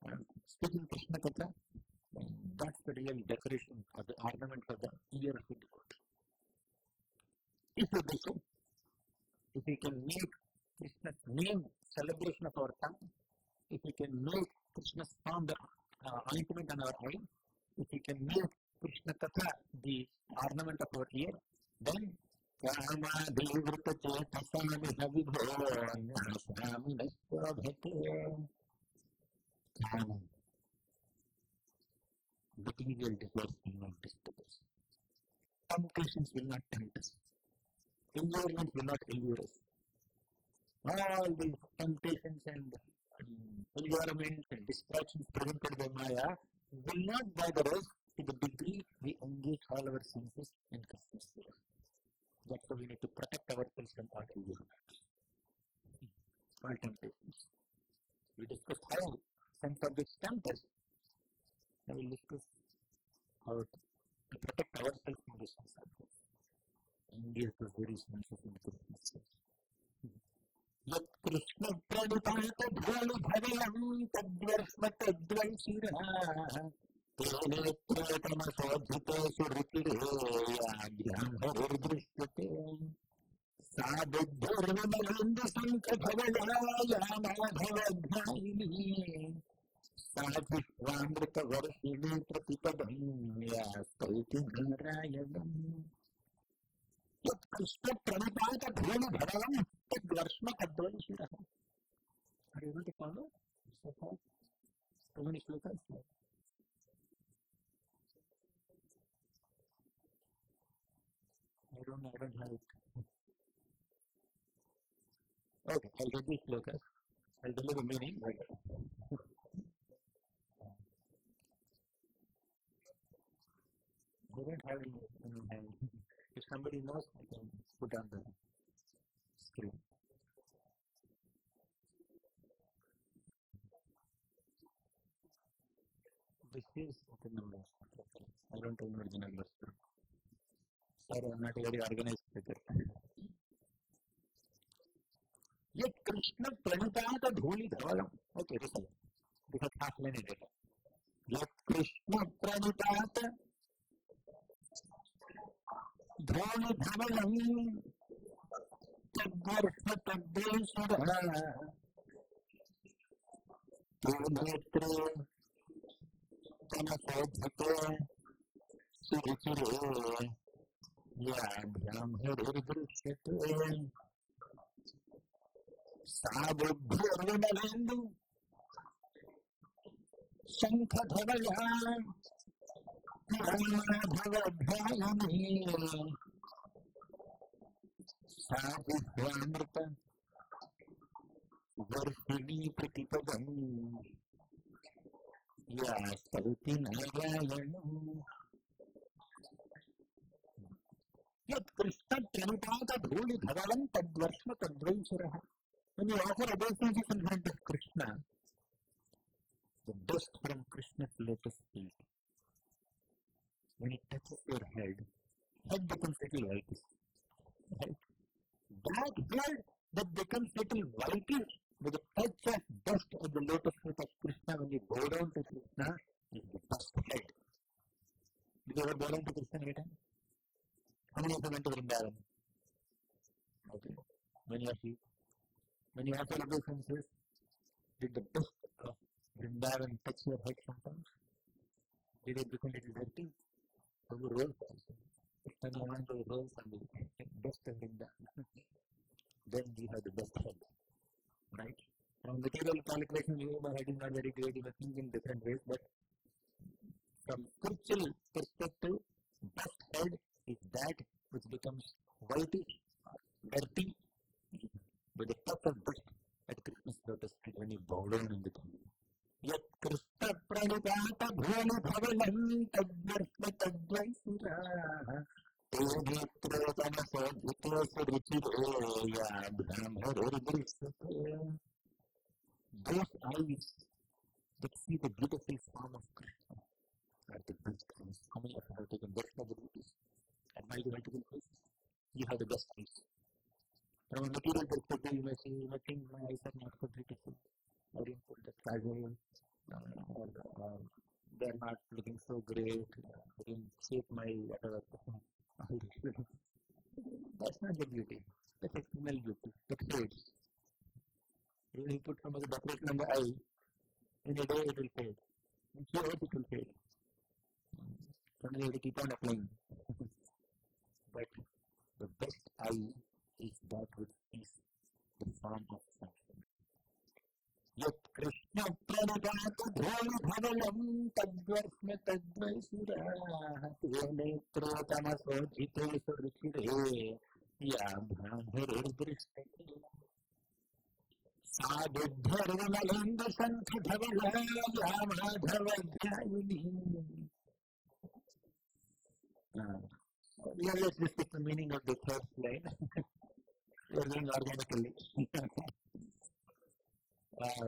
and speaking Krishna Katha, that's the real decoration or the ornament for the ear of a devotee. If we do so, if we can make Krishna's name celebration of our tongue, if we can make Krishna's form the ointment on our eye, if we can make Krishna Katha the ornament of our ear, then material desires will not disturb us. Temptations will not tempt us. Allurement will not allure us. All these temptations and allurements and distractions presented by Maya will not bother us to the degree we engage all our senses in Krishna's service. That's why we need to protect ourselves from all allurements, all temptations. We discussed how sense objects tempt us. Now we'll discuss how to protect ourselves from these sense objects. Engage the very senses in Krishna's service. Yat Krishna pranutata bholu bhavilam tadvarsma tadvanshira tene pratama sadhita surikire yadhyam harir drishyate. सा बुद्धिर्विमलेन्दुशङ्खधवलायामाधवध्यायिनी सा जिह्वामृतवर्षिणी प्रतिपदं या स्तौति नारायणम् यत्कृष्णप्रणिपातधूलिधवलं तद्वर्ष्मतद्वंशिरः. Are you able to follow? So far, so many shlokas. I don't have it. Okay, I'll read these shlokas. I'll tell you the meaning. I don't have any hand. If somebody knows, I can put on the screen. This is the number. I don't remember the numbers. Sorry, I'm not very organized with it. Yet Krishna pranitata dhuli dhavalam. Okay, this is half many data. Yet Krishna pranitata dhuli dhavalam tadvarsha tadveshara tunetre tanasodhite suruchire याभ्याम हरिर्दृश्यते सा बुद्धिर्विमलेन्दु शङ्खधवला माधवध्यायिनी सा जिह्वामृत वर्षिणी प्रतिपदं या स्तौति नारायणम् यत् Krishna प्रणिपातधूलिधवलं तद्वर्ष्म तद्वैशुरः. When you offer obeisances in front of Krishna, the dust from Krishna's lotus feet, when it touches your head becomes little whitish. Right? That head that becomes little whitish with the touch of dust of the lotus feet of Krishna, when you bow down to Krishna, is the dust head. Did you ever bow down to Krishna any time? How many of you went to Vrindavan? Okay. When you are here, when you offer obeisances, did the dust of Vrindavan touch your head sometimes? Did it become a little dirty? So you roll also. When you want to roll from the dust of Vrindavan, then you have the best head. Right? From material calculation, my head is not very great, you must think in different ways, but from spiritual perspective, best head is that which becomes whitish, dirty, with the touch of dust at Krishna's lotus feet when you bow down in the temple. Yat Krishna pranipata bholi dhavalam tadvarsma tadvaisuraha te netrotana sadhito suruchire yabhyam haridrisate. Those eyes that see the beautiful form of Krishna are the best eyes. How many of you have taken best of the beauties? Admire the multiple faces. You have the best eyes. From a material perspective, you may think my eyes are not so beautiful. I didn't put the casual, or they are not looking so great. I didn't shape my whatever. That's not the beauty. That's external beauty. That fades. Even if you put some of the decoration on the eye, in a day it will fade. In 2 hours it will fade. Suddenly you have to keep on applying. But the best eye is that which is the form of sunshine. Yat Krishna pranipata dholi dhavalam tadvarsma tadvaisuraha te netrotamaso jite suruchire yabhyam haridrisate sa buddharvimalendu shankadhavala yamadhavadhyayini. Let's discuss the meaning of the third line. We are going organically. Very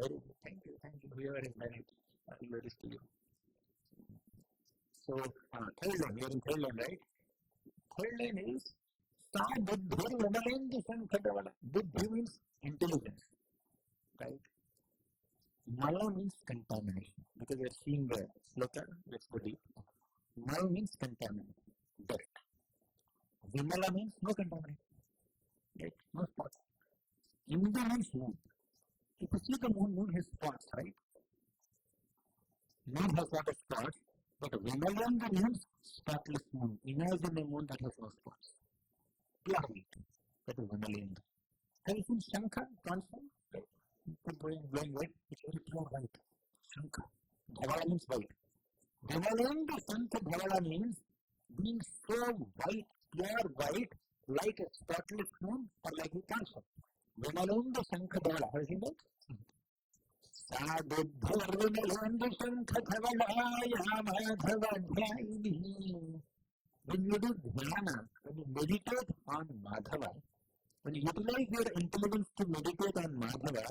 good. Thank you. Whoever has done it, I will notice to you. So, third line. We are in third line, right? Third line is Sa buddhir vimalendu shankadhavala. Buddhi means intelligence, right? Mala means contamination. Because we are seeing the sloka, let's go deep. Mal means contamination, dirt. Vimala means no contamination. Right? Indu means moon. If you see the moon, moon has spots, right? Moon has lot of spots, but Vimalandu means spotless moon. Imagine a moon that has no spots. Pure white. That is Vimalandu. Have you seen Shankha, constant? Going white, it's very pure white. Shankha. Dhavala means white. Vimalandu Shankha Dhavala means being so white, pure white, like a spotless moon or like a cancer. Vimalandu Shankha Dhavala. Have you seen that? Sadhuddharvimalandu Shankha Dhavalaya Madhavadhyayini. When you do dhyana, when you meditate on Madhava, when you utilize your intelligence to meditate on Madhava,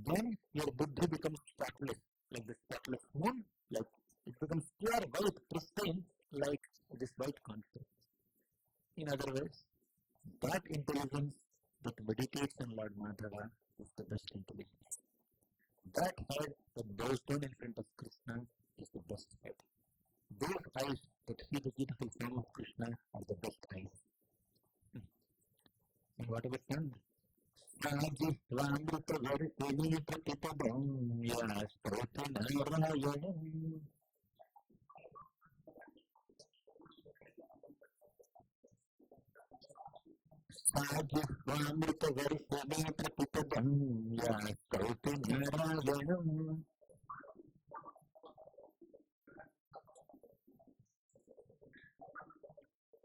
then your buddhi becomes spotless, like the spotless moon, like it becomes pure white, pristine, like this white concept. In other words, that intelligence that meditates on Lord Madhava is the best intelligence. That head that bows down in front of Krishna is the best head. Those eyes that see the beautiful form of Krishna are the best eyes. And what about tongue? Ajivamrita vartini pratipadam yastroti narayanam. Ajivamrita vartini pratipadam yastroti narayanam.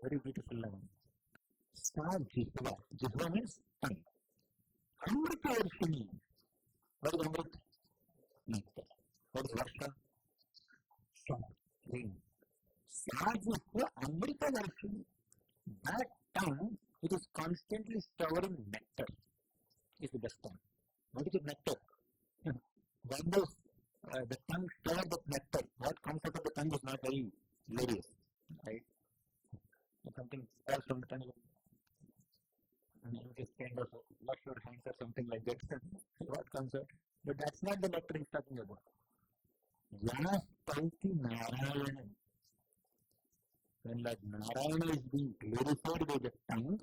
Very beautiful line. Jihva. Jihva means tongue. Amrita Varshini. What is Amrita? Nectar. What is Varsha? Sun. Rain. Jihva Amrita Varshini. That tongue, it is constantly showering nectar, is the best tongue. What is the nectar? When the tongue showers the nectar, what comes out of the tongue is not very glorious, right? Something falls from the tongue. And you just kind of wash your hands or something like that. What comes out? But that's not the nectar he's talking about. Yaspauti Narayana. When Lord Narayana is being glorified by the tongue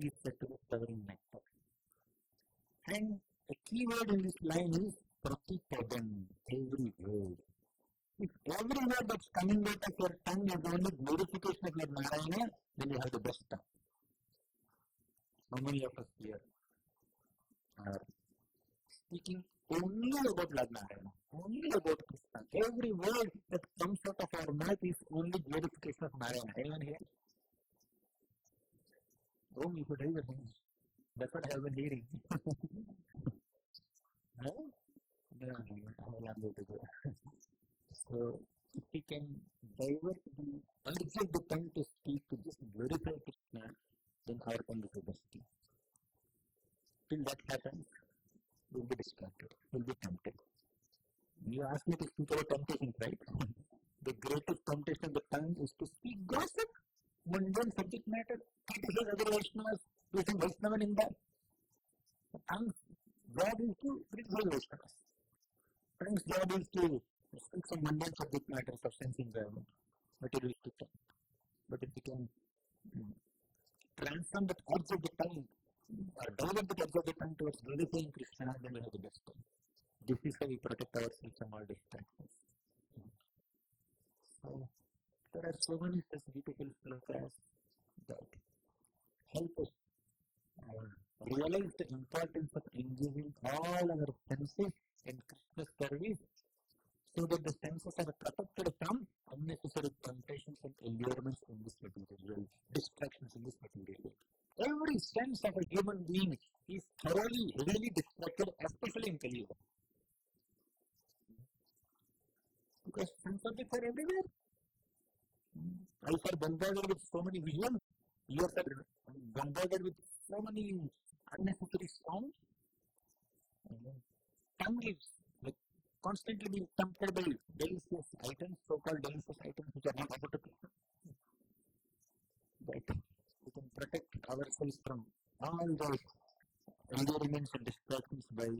is said to be covering nectar. And the key word in this line is Pratipadam, every word. If every word that's coming out of your tongue is only glorification of Lord Narayana, then you have the best tongue. How many of us here are speaking only about Lord Narayana, only about Krishna? Every word that comes out of our mouth is only glorification of Narayana. Anyone here? Oh, you could raise your hands. That's what I have been hearing. No? No, I will not go to go. So, if we can divert the tongue to speak to just glorify Krishna, then our tongue is the best thing. Till that happens, we will be distracted, we will be tempted. You asked me to speak about temptations, right? The greatest temptation of the tongue is to speak gossip, mundane subject matter, criticize other Vaishnavas, using Vaishnava in that. The tongue's job is to criticize Vaishnavas. Tongue's job is to speak some mundane subject matter, substance environment, materialistic tongue. But if we can transform the edge of the tongue, or develop the edge of the tongue towards glorifying Krishna, then we have the best tongue. This is how we protect ourselves from all distractions. So, there are so many such beautiful slokas that help us realize the importance of engaging all our senses in Krishna's service, so that the senses are protected from unnecessary temptations and allurements in this material world, distractions in this material world. Every sense of a human being is thoroughly, really distracted, especially in Kali Yuga. Because sense objects are everywhere. Eyes are bombarded with so many visions, ears are bombarded with so many unnecessary sounds. Tongue is constantly being tempted by delicious items, so-called delicious items which are not about to Krishna. But we can protect ourselves from all those allurements and distractions by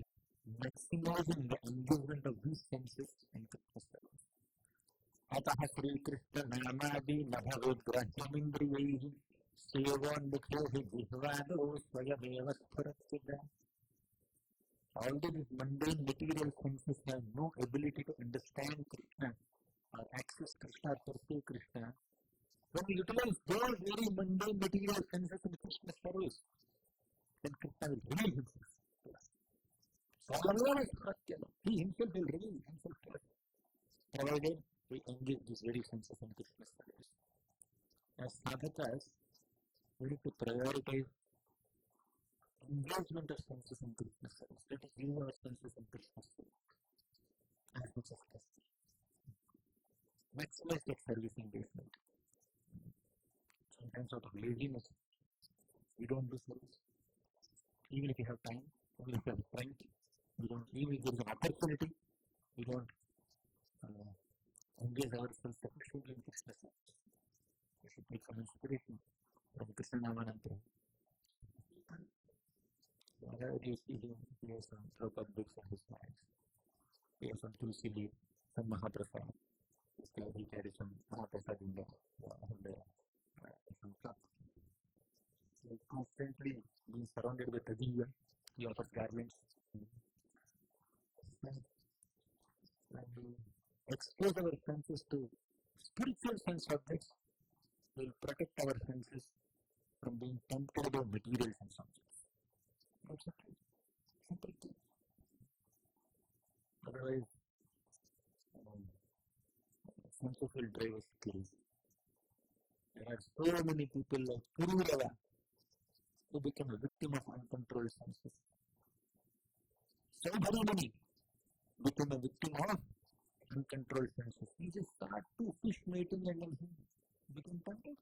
maximizing the engagement of these senses in Krishna's service. Ataha Sri Krishna Namadi Nabhavedgrahyanindriyaihi Sevonmukho Jihvado Swayameva Spharatida. Although these mundane material senses have no ability to understand Krishna or access Krishna or pursue Krishna, when we utilize those very mundane material senses in Krishna's service, then Krishna will reveal himself to us. He himself will reveal himself to us, provided we engage these very senses in Krishna's service. As sadhakas, we need to prioritize engagement of senses in Krishna's service. Let us use our senses in Krishna's service as much as possible. Maximize that service engagement. Sometimes out of laziness, we don't do service. Even if you have time, even if you have strength, even if there is an opportunity, we don't engage ourselves sufficiently in Krishna's service. We should take some inspiration from Krishna Namanantara. Whenever you see him, he has some Prabhupada books in his hands. He has some Tulsi leaf, some Mahaprasad. He carries some Mahaprasad in the some cup. So constantly being surrounded with Tadiyya, he offers garlands. When we expose our senses to spiritual sense objects, we will protect our senses from being tempted by material sense objects. That's a simple thing. Otherwise, senses will drive us crazy. There are so many people like Pururava who become a victim of uncontrolled senses. So very many become a victim of uncontrolled senses. He just start to fish mating and then he become tempted.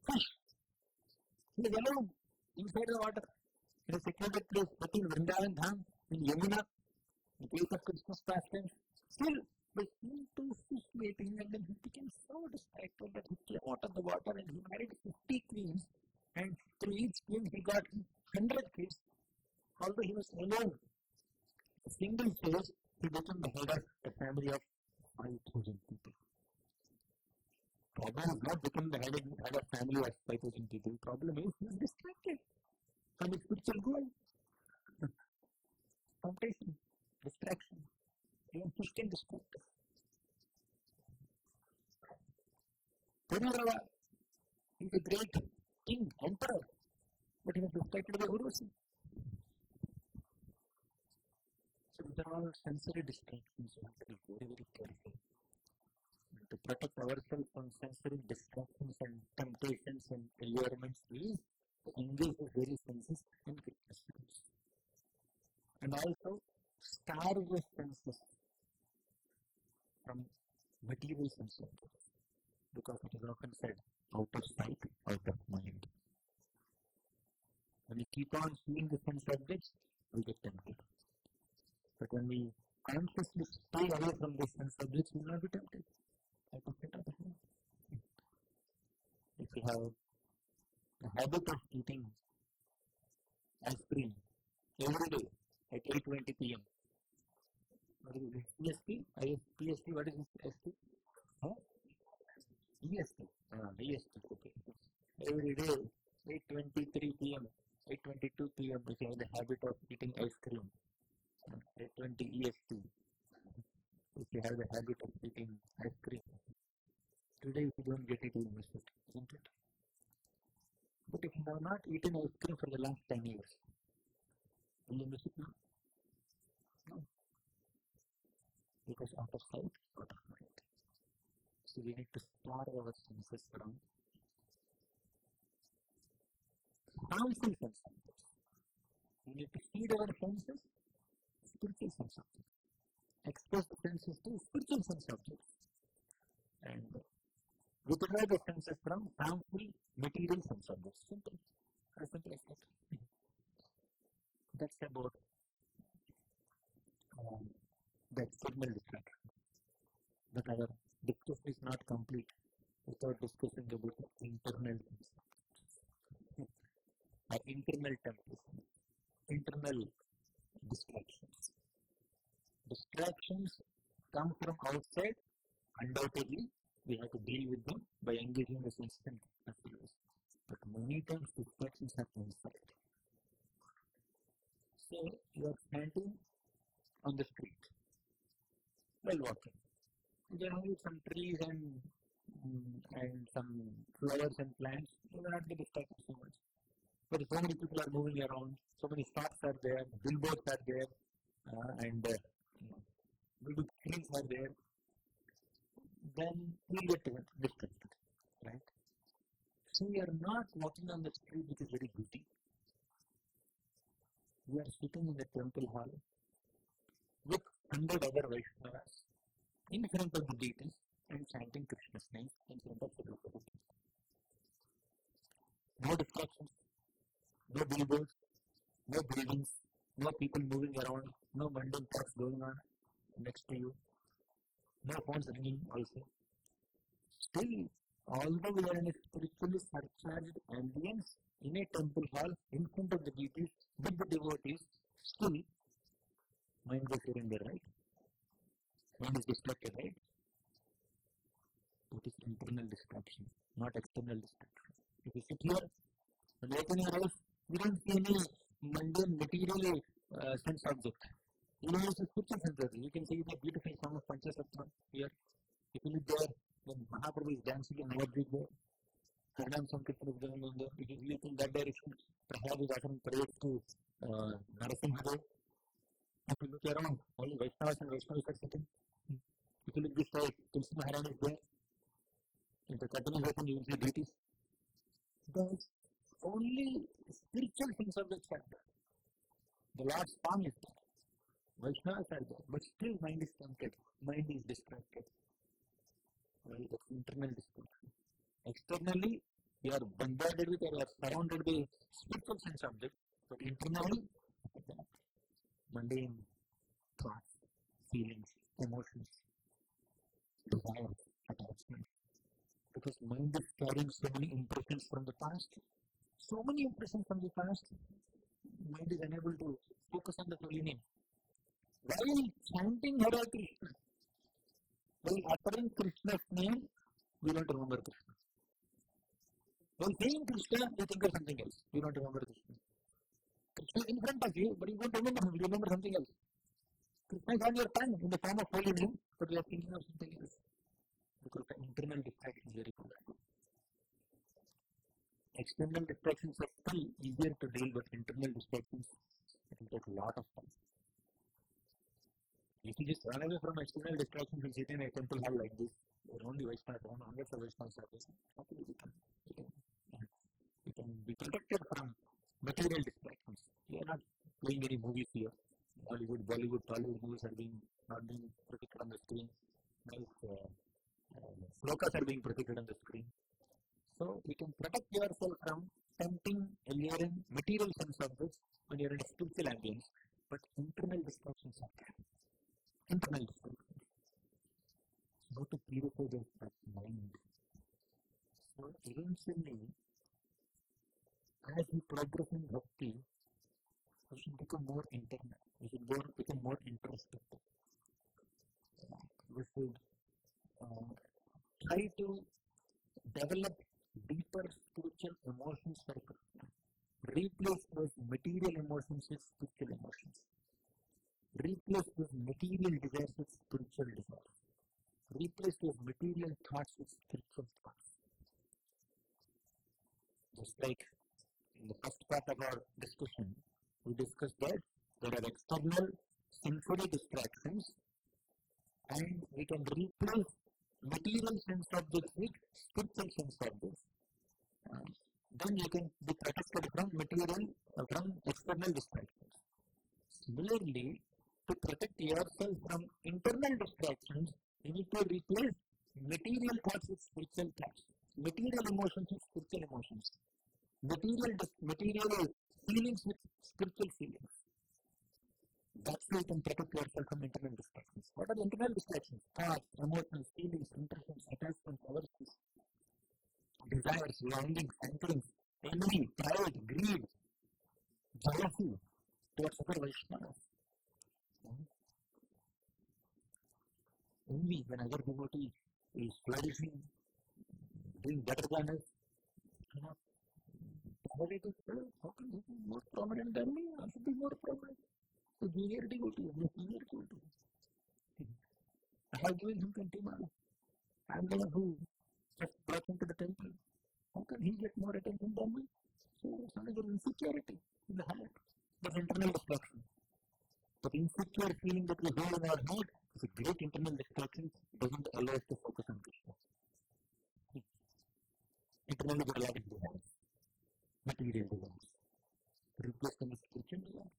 Fish. He is alone inside the water. In a secluded place, but in Vrindavan Dham, in Yamuna, the place of Krishna's pastimes, still they seem to fish mating and then he became so distracted that he came out of the water and he married 50 queens and through each queen he got 100 kids. Although he was alone, a single phase, he became the head of a family of 5,000 people. Problem is not become the head of family of 5,000 people. Problem is he is distracted from his spiritual goal. Temptation, distraction. Even fish can distract us. Pururava is a great king, emperor, but he was distracted by Urusi. So these are all sensory distractions. We have to be very, very careful. And to protect ourselves from sensory distractions and temptations and allurements, we engage the very senses in Krishna's service. And also starve the senses from material sense objects, because it is often said, out of sight, out of mind. When we keep on seeing the sense objects, we get tempted. But when we consciously stay away from the sense objects, we will not be tempted. Out of sight, out of mind. If you have the habit of eating ice cream every day at 8:20 p.m., what is it? PST? PST, what is this ST? Huh? EST. EST, okay. Every day, 8:23 p.m., 8:22 p.m., if you have the habit of eating ice cream, 8:20 EST, if you have the habit of eating ice cream, today if you don't get it, you will miss it, isn't it? But if you have not eaten ice cream for the last 10 years, will you miss it now? No. Because out of sight, out of mind. So we need to starve our senses from harmful sense objects. We need to feed our senses spiritual sense objects. Expose the senses to spiritual sense objects. And withdraw the senses from harmful material sense objects. Simple. As simple as that. That's about the external distraction. But our discussion is not complete without discussing about the internal things. Our internal temptation, internal distractions. Distractions come from outside. Undoubtedly, we have to deal with them by engaging the sense service. but many times distractions are inside. So you are standing on the street while walking. There are some trees and some flowers and plants. You will not get distracted so much. But so many people are moving around, so many shops are there, billboards are there, and big screens are there. Then we get distracted, right? So we are not walking on the street, which is very busy. We are sitting in the temple hall with 100 other Vaishnavas in front of the deities and chanting Krishna's name in front of the devotees. No distractions, no billboards, no buildings, no people moving around, no mundane thoughts going on next to you, no phones ringing also. Still, although we are in a spiritually surcharged ambience in a temple hall in front of the deities with the devotees, still mind goes here and there, right? Mind is distracted, right? It is internal distraction, not external distraction. If you sit here and open your eyes, you don't see any mundane material sense object. You know, it's a spiritual sense object. You can see the beautiful song of Panchasattva here. If you look there, when Mahaprabhu is dancing in Navadvip there, Harinam Sankirtan is going on there. If you look in that direction, Prahlad is offering prayers to Narasimha. If you look around, only Vaishnavas and Vaishnavas are sitting. If you look this side, Tulsi Maharani is there. If the curtain is open, you will see deities. Because only spiritual things of the chapter. The Lord's form is there. Vaishnavas are there. But still mind is tempted. Mind is distracted. Well, that's internal distraction. Externally, you are bombarded with or you are surrounded by spiritual sense objects. But internally, mundane thoughts, feelings, emotions, desires, attachments. Because mind is carrying so many impressions from the past. So many impressions from the past, mind is unable to focus on the holy name. While chanting Hare Krishna, while uttering Krishna's name, we don't remember Krishna. While saying Krishna, we think of something else. We don't remember Krishna. Krishna is in front of you, but you don't remember him. You remember something else. Krishna is on your tongue in the form of holy name, but you are thinking of something else. Because the internal distraction is very important. External distractions are still easier to deal, but internal distractions, it will take a lot of time. If you just run away from external distractions and sit in a temple hall like this, where only Vaishnavas, hundreds of Vaishnavas are there, happily we can be protected from material distractions. We are not playing any movies here. Hollywood, Bollywood, Tollywood movies are not being projected on the screen. Slokas are being projected on the screen. So you can protect yourself from tempting, alluring, material sense objects when you are in a spiritual ambience, but internal distractions are there. Internal distractions. How to purify that mind. So eventually, as we progress in bhakti, we should become more internal. We should become more introspective. We should try to develop deeper spiritual emotions for Krishna. Replace those material emotions with spiritual emotions. Replace those material desires with spiritual desires. Replace those material thoughts with spiritual thoughts. Just like in the first part of our discussion, we discussed that there are external sensory distractions and we can replace material sense objects with spiritual sense objects. Then you can be protected from external distractions. Similarly, to protect yourself from internal distractions, you need to replace material thoughts with spiritual thoughts, material emotions with spiritual emotions, material feelings with spiritual feelings. That's how you can protect yourself from internal distractions. What are the internal distractions? Thoughts, emotions, feelings, impressions, attachments, aversions, desires, longings, hankerings, envy, pride, greed, jealousy towards other Vaishnavas. Envy, when other devotee is flourishing, doing better than us, Very good. How can he be more prominent than me? I should be more prominent. So junior devotee, senior devotee. I have given him 20 marks. I am the one who just brought him to the temple. How can he get more attention than me? So it's another insecurity in the heart. That's internal distraction. But insecure feeling that we hold in our heart is a great internal distraction. It doesn't allow us to focus on Krishna. Internally, there are a lot of desires, material desires. Replace them with spiritual desires.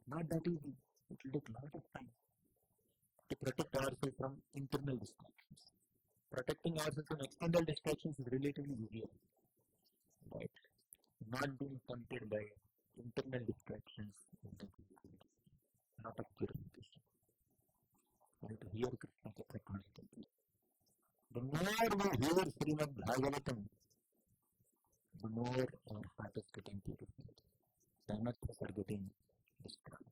Not that easy. It will take a lot of time to protect ourselves from internal distractions. Protecting ourselves from external distractions is relatively easier. Right? Not being tempted by internal distractions is not a purification. We have to hear Krishna constantly. The more we hear Srimad Bhagavatam, the more our heart is getting purified. The much are getting destroyed.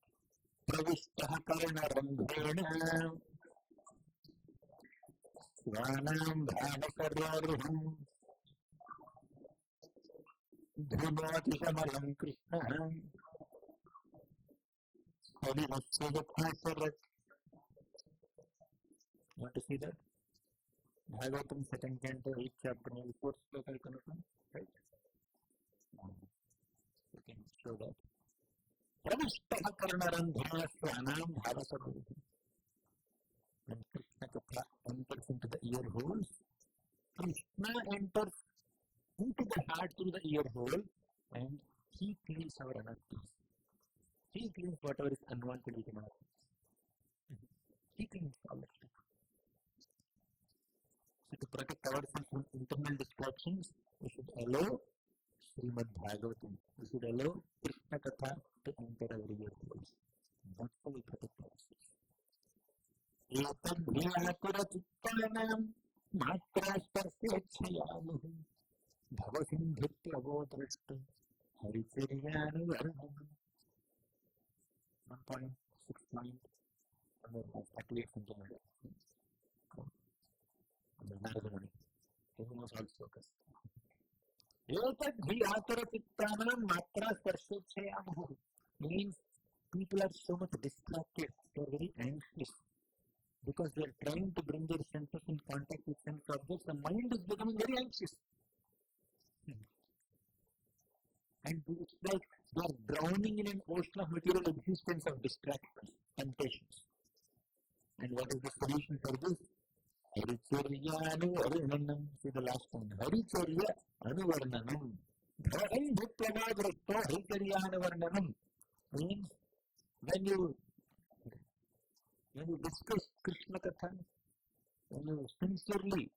Pravishtaha karna randhena svanam bhavakaryaruham dhumati samalam Krishna harinasyajapasarat. Want to see that? Bhagavatam 2nd canto, 8th chapter, maybe 4th sloka you can open, right? You can show that. Pravishtaha karnarandhana svanam bhavakaryaruham. When Krishna Katha enters into the ear holes, Krishna enters into the heart through the ear hole and he cleans our anarthas. He cleans whatever is unwanted within our hearts. He cleans all that stuff. So to protect ourselves from internal distractions, we should allow Srimad Bhagavatam. We should allow Krishna Katha to enter our ear holes. That's how we protect ourselves. Etadhyakurachittanaam matrasparsyechayamuhu bhavasindhityavodrashtu haricharyanuvarnam. 1.69 38 something like that. Narada-muni. He knows all slokas. Etadhyakurachittanaam matrasparsyechayamuhu means people are so much distracted, they are very anxious. Because they are trying to bring their senses in contact with sense objects, the mind is becoming very anxious. And it's like they are drowning in an ocean of material existence of distractions, temptations. And what is the solution for this? Haricharya anuvarnanam. See the last one. Haricharya anuvarnanam. Haricharya anuvarnanam means when you discuss Krishna Katha, when you sincerely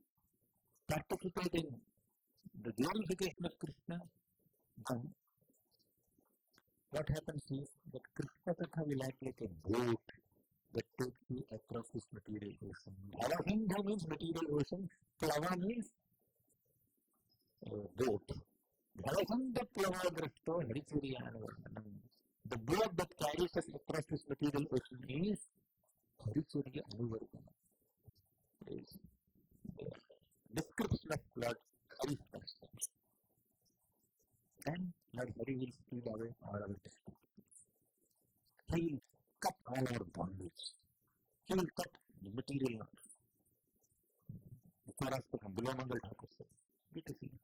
participate in the glorification of Krishna, then what happens is that Krishna Katha will act like a boat that takes you across this material ocean. Bhavasindha means material ocean, Plava means boat. Bhavasindha Plavadrashto Haricharyanuvarnanam. The boat that carries us across this material ocean is Haricharya Anuvarnanam. Is the description of Lord Hari's persons. Then Lord Hari will steal away all our distractions. He will cut all our bondage. He will cut the material knots. Sarastakam, Bilamangal Thakur says, beautifully.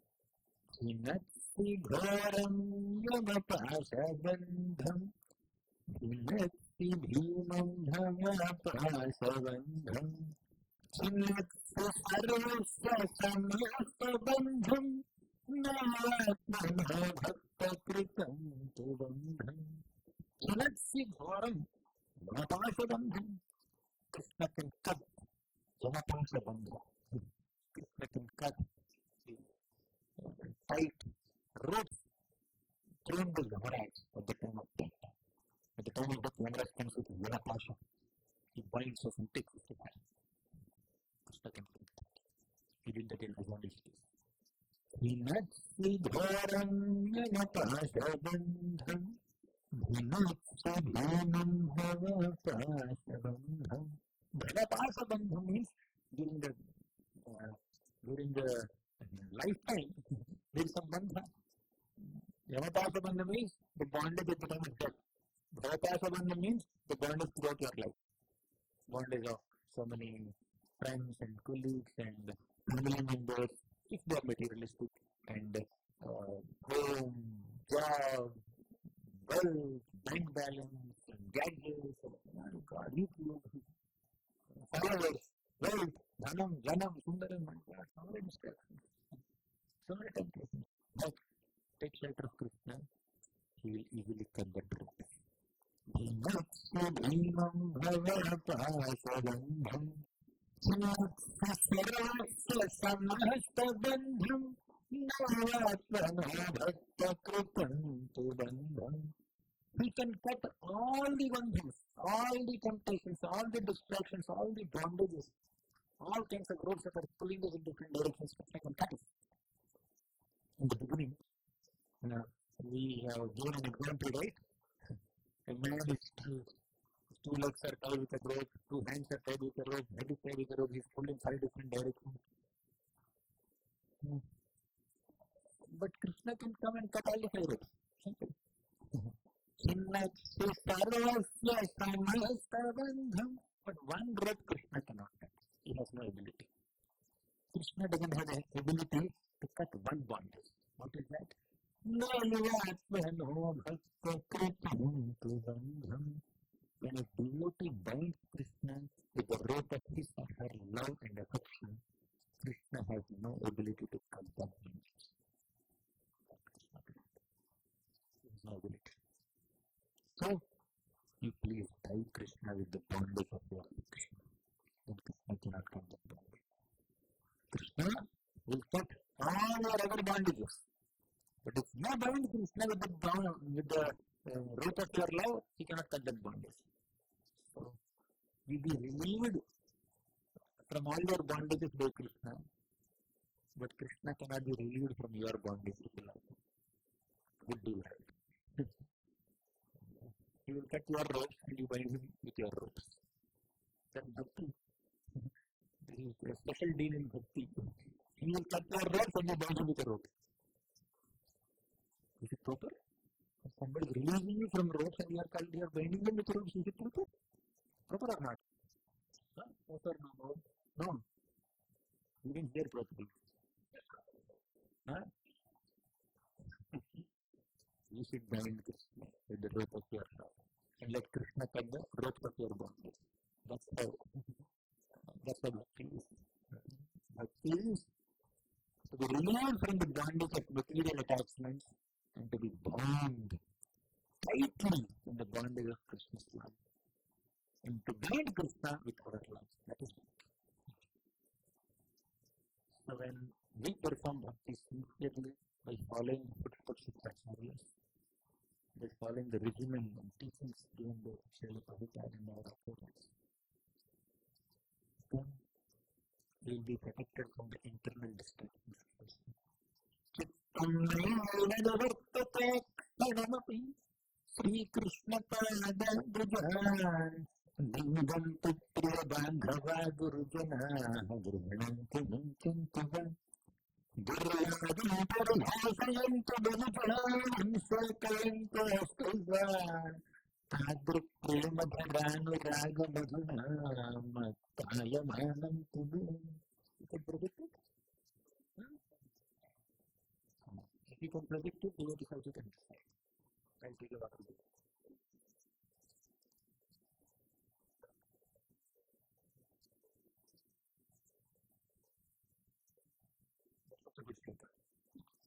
Hinatsi ghoram yamapashabandham Hinatsi bhimam dhamapashabandham Hinatsi sarvasya samasabandham Navatmana bhakta kritam tubandham Hinatsi ghoram yamapashabandham. Krishna can cut yamapashabandham. Krishna can cut tight ropes trained the Yamaraj at the time of death. At the time of death, Yamaraj comes with Yanapasha. He binds us and takes us to heaven. Krishna can do that. He did that in Azandishtis. Hinatsi dhoram yanapashabandham Hinatsi dhanam bhavapashabandham. Bhavapashabandham means during the lifetime, there is some bandha. Yamatasa bandha means the bondage at the time of death. Bhavatasa bandha means the bondage throughout your life. Bondage of so many friends and colleagues and family members, if they are materialistic, and home, job, wealth, bank balance, and gadgets, and God, YouTube, followers, wealth, dhanam, janam, sundaram, my God, so many distractions, so many temptations. But take shelter of Krishna, he will easily cut that rope. Bhimam bhavatasavandham sarvasya samahastabandham navatmana bhakta kritam tu bandham. He can cut all the bandhans, all the temptations, all the distractions, all the bondages, all kinds of ropes that are pulling us in different directions. Krishna can cut us. In the beginning, we have given an example, right? A man is two legs are tied with a rope, two hands are tied with a rope, head is tied with a rope, he is pulled in 5 different directions. But Krishna can come and cut all the 5 ropes. Simple. But one rope Krishna cannot cut. He has no ability. Krishna doesn't have the ability to cut one bondage. What is that? When a devotee binds Krishna with the rope of his or her love and affection, Krishna has no ability to cut that bondage. He has no ability. So, you please tie Krishna with the bondage of your affection. Then Krishna cannot cut that bondage. Krishna will cut all your other bondages. But if you bind Krishna with the rope of your love, he cannot cut that bondage. So, you be relieved from all your bondages by Krishna, but Krishna cannot be relieved from your bondage with love. Good deal, right? He will cut your ropes and you bind him with your ropes. That's bhakti. There is a special deal in bhakti. He will cut your ropes and you bind him with a rope. Is it proper? If somebody is releasing you from ropes and you are binding them with ropes, is it proper? Proper or not? Huh? Yes or no? No. You didn't hear properly. Huh? You should bind Krishna with the rope of your love and let Krishna cut the rope of your bondage. That's how bhakti is. Bhakti is to be relieved from the bondage of material attachments and to be bound tightly in the bondage of Krishna's love. And to bind Krishna with our love. That is bhakti. So when we perform bhakti sincerely by following the footsteps of Acharyas, by following the regimen and teachings given by Srila Prabhupada and our authorities, then we will be protected from the internal distractions of Krishna. Sri Krishna Pada Brujan Lingam Putriya Bandhava Gurujana Gurunanti Vinchintiva Gurunadam Paribhasayantu Bhajayan Sakayantu Astiva Tadru Prema Bharanu Raga Madhuna Mataya Manam Tudu. You can predict it? If you can predict it, you have to decide. I'll take a lot of it.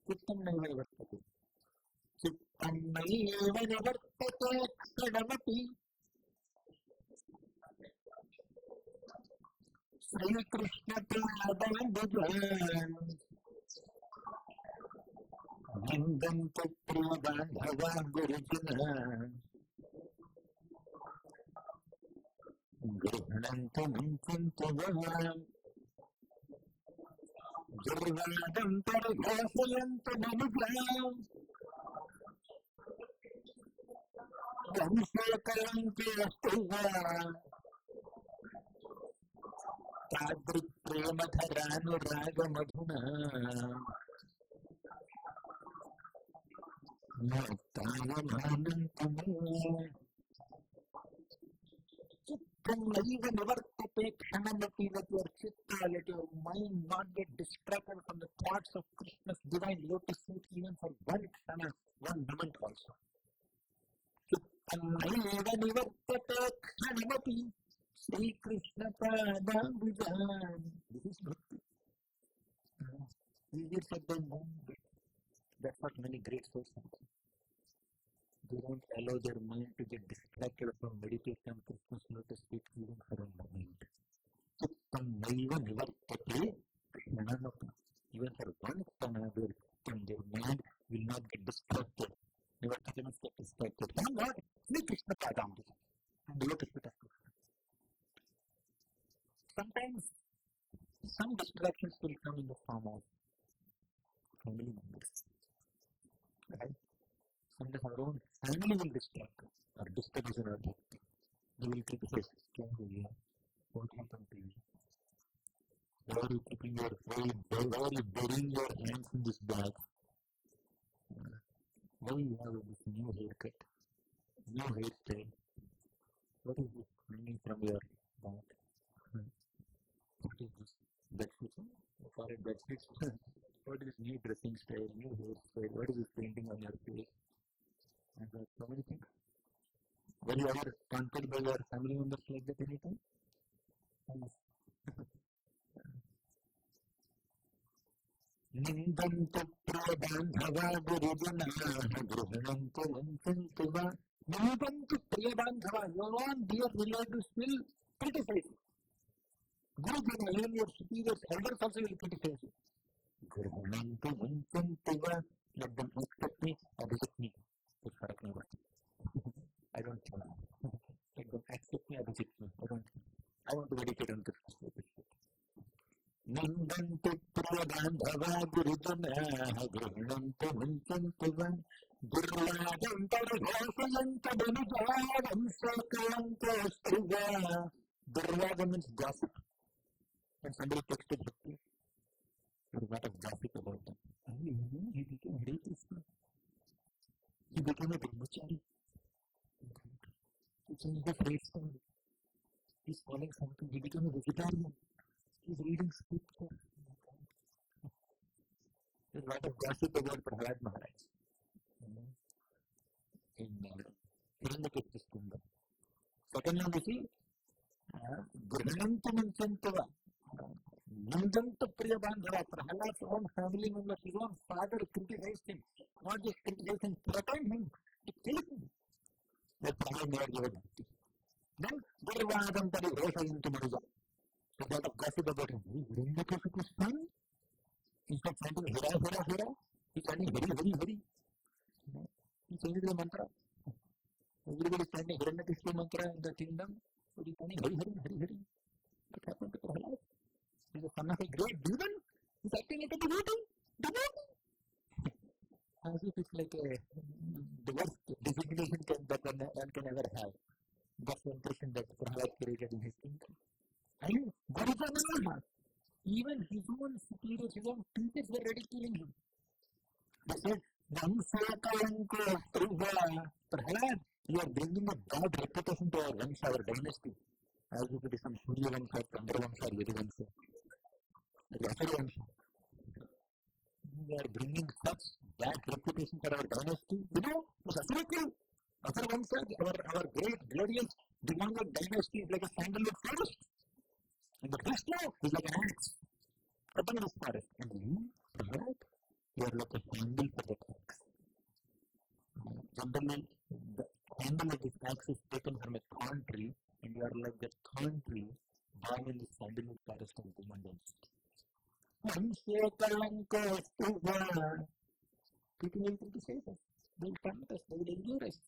Chittam naiva nivartate. Chittam naiva nivartate kadamati. Sri Krishna Pada Bhujan Lingam Putriya Bandhava Gurujana Gurunanti Vinchintiva Gurunadam Paribhasayantu Bhajayan Sakayantu Astiva Tadru Prema Dharanu Raga Madhuna Even nivartate khanamati, let your chitta, let your mind not get distracted from the thoughts of Krishna's divine lotus feet even for one khana, one moment also. Chitta nivartate khanamati, Sri Krishna Padambujan. This is bhakti. Easier said than done. That's what many great souls have. They don't allow their mind to get distracted from meditation on Krishna's lotus feet even for a moment. Even for one khana, their mind will not get distracted. Nivartate must get distracted. Thank God, Sri Krishna Padambujan. And the lotus feet of Krishna. Sometimes some distractions will come in the form of family members. Right? Sometimes our own family will distract us or disturb us in our bhakti. They will criticize, what happened to you? Why are you keeping your why are you burying your hands in this bag? Why you have this new haircut, new hairstyle? What is this hanging from your back? What is this? Bedsheet? Foreign bedsheet? What is this new dressing style, new hairstyle? What is this painting on your face? And so many things. Were you ever taunted by your family members like that anytime? Nindantu priyabandhava gurujanaha gruhanantu vantantuva. Nindantu priyabandhava. Your own dear relatives will criticize you. Gurujana, even your superiors, elders also will criticize you. Gruhanantu vantantuva. Let them accept me or reject me. I don't care. Let them accept me or reject me. I want to meditate on Krishna. Nindantu priyabandhava gurujanaha gruhanantu vantantuva. Durvadantarighasayanta danujadam sakalanta striva. Durvada means gossip. When somebody texted Bhakti, there was a lot of gossip about them. He became Hare Krishna. He became a brahmachari. He changed the face. He's following something. He became a vegetarian. He's reading scripture. There's a lot of gossip about Prahlad Maharaj. In Hiranyakashipu's kingdom. Second one, you see, Gurhanantu Mancantava. Nindantu Priyabandhava. Prahlad's own family members, his own father criticized him. Not just criticized him, threatened him to kill him. That Prahlad never gave a bhakti. Then, Durvadantarighasayanta danujadam. So that of gossip about him. Hiranyakashipu's son? He's not chanting Hira. He's chanting Hari. He changes the mantra. Everybody is chanting Hiranyakashipu mantra in the kingdom. So he's chanting Hari. What happened to Prahlad? He's the son of a great demon. He's acting like a devotee. As if it's like the worst designation that one can ever have. That's the impression that Prahlad created in his kingdom. And Gurujanaha, even his own superiors, his own teachers were ridiculing him. They said, Vansakalanko Striva. Prahlad, you are bringing a bad reputation to our Vansha, our dynasty. As if it is some Surya Vansha, Chandra Vansha, Yadu Vansha. Asura Vansha. We are bringing such bad reputation for our dynasty. You know, Asura Vansha, our great, glorious, demanded dynasty is like a sandalwood forest. And the Krishna is like an axe. Open this forest. And you are like a handle for the axe. Generally, the handle of this axe is taken from a thorn tree, and you are like the thorn tree born in the sandalwood forest of Gomandans. People will criticize us. They will taunt us. They will endure us.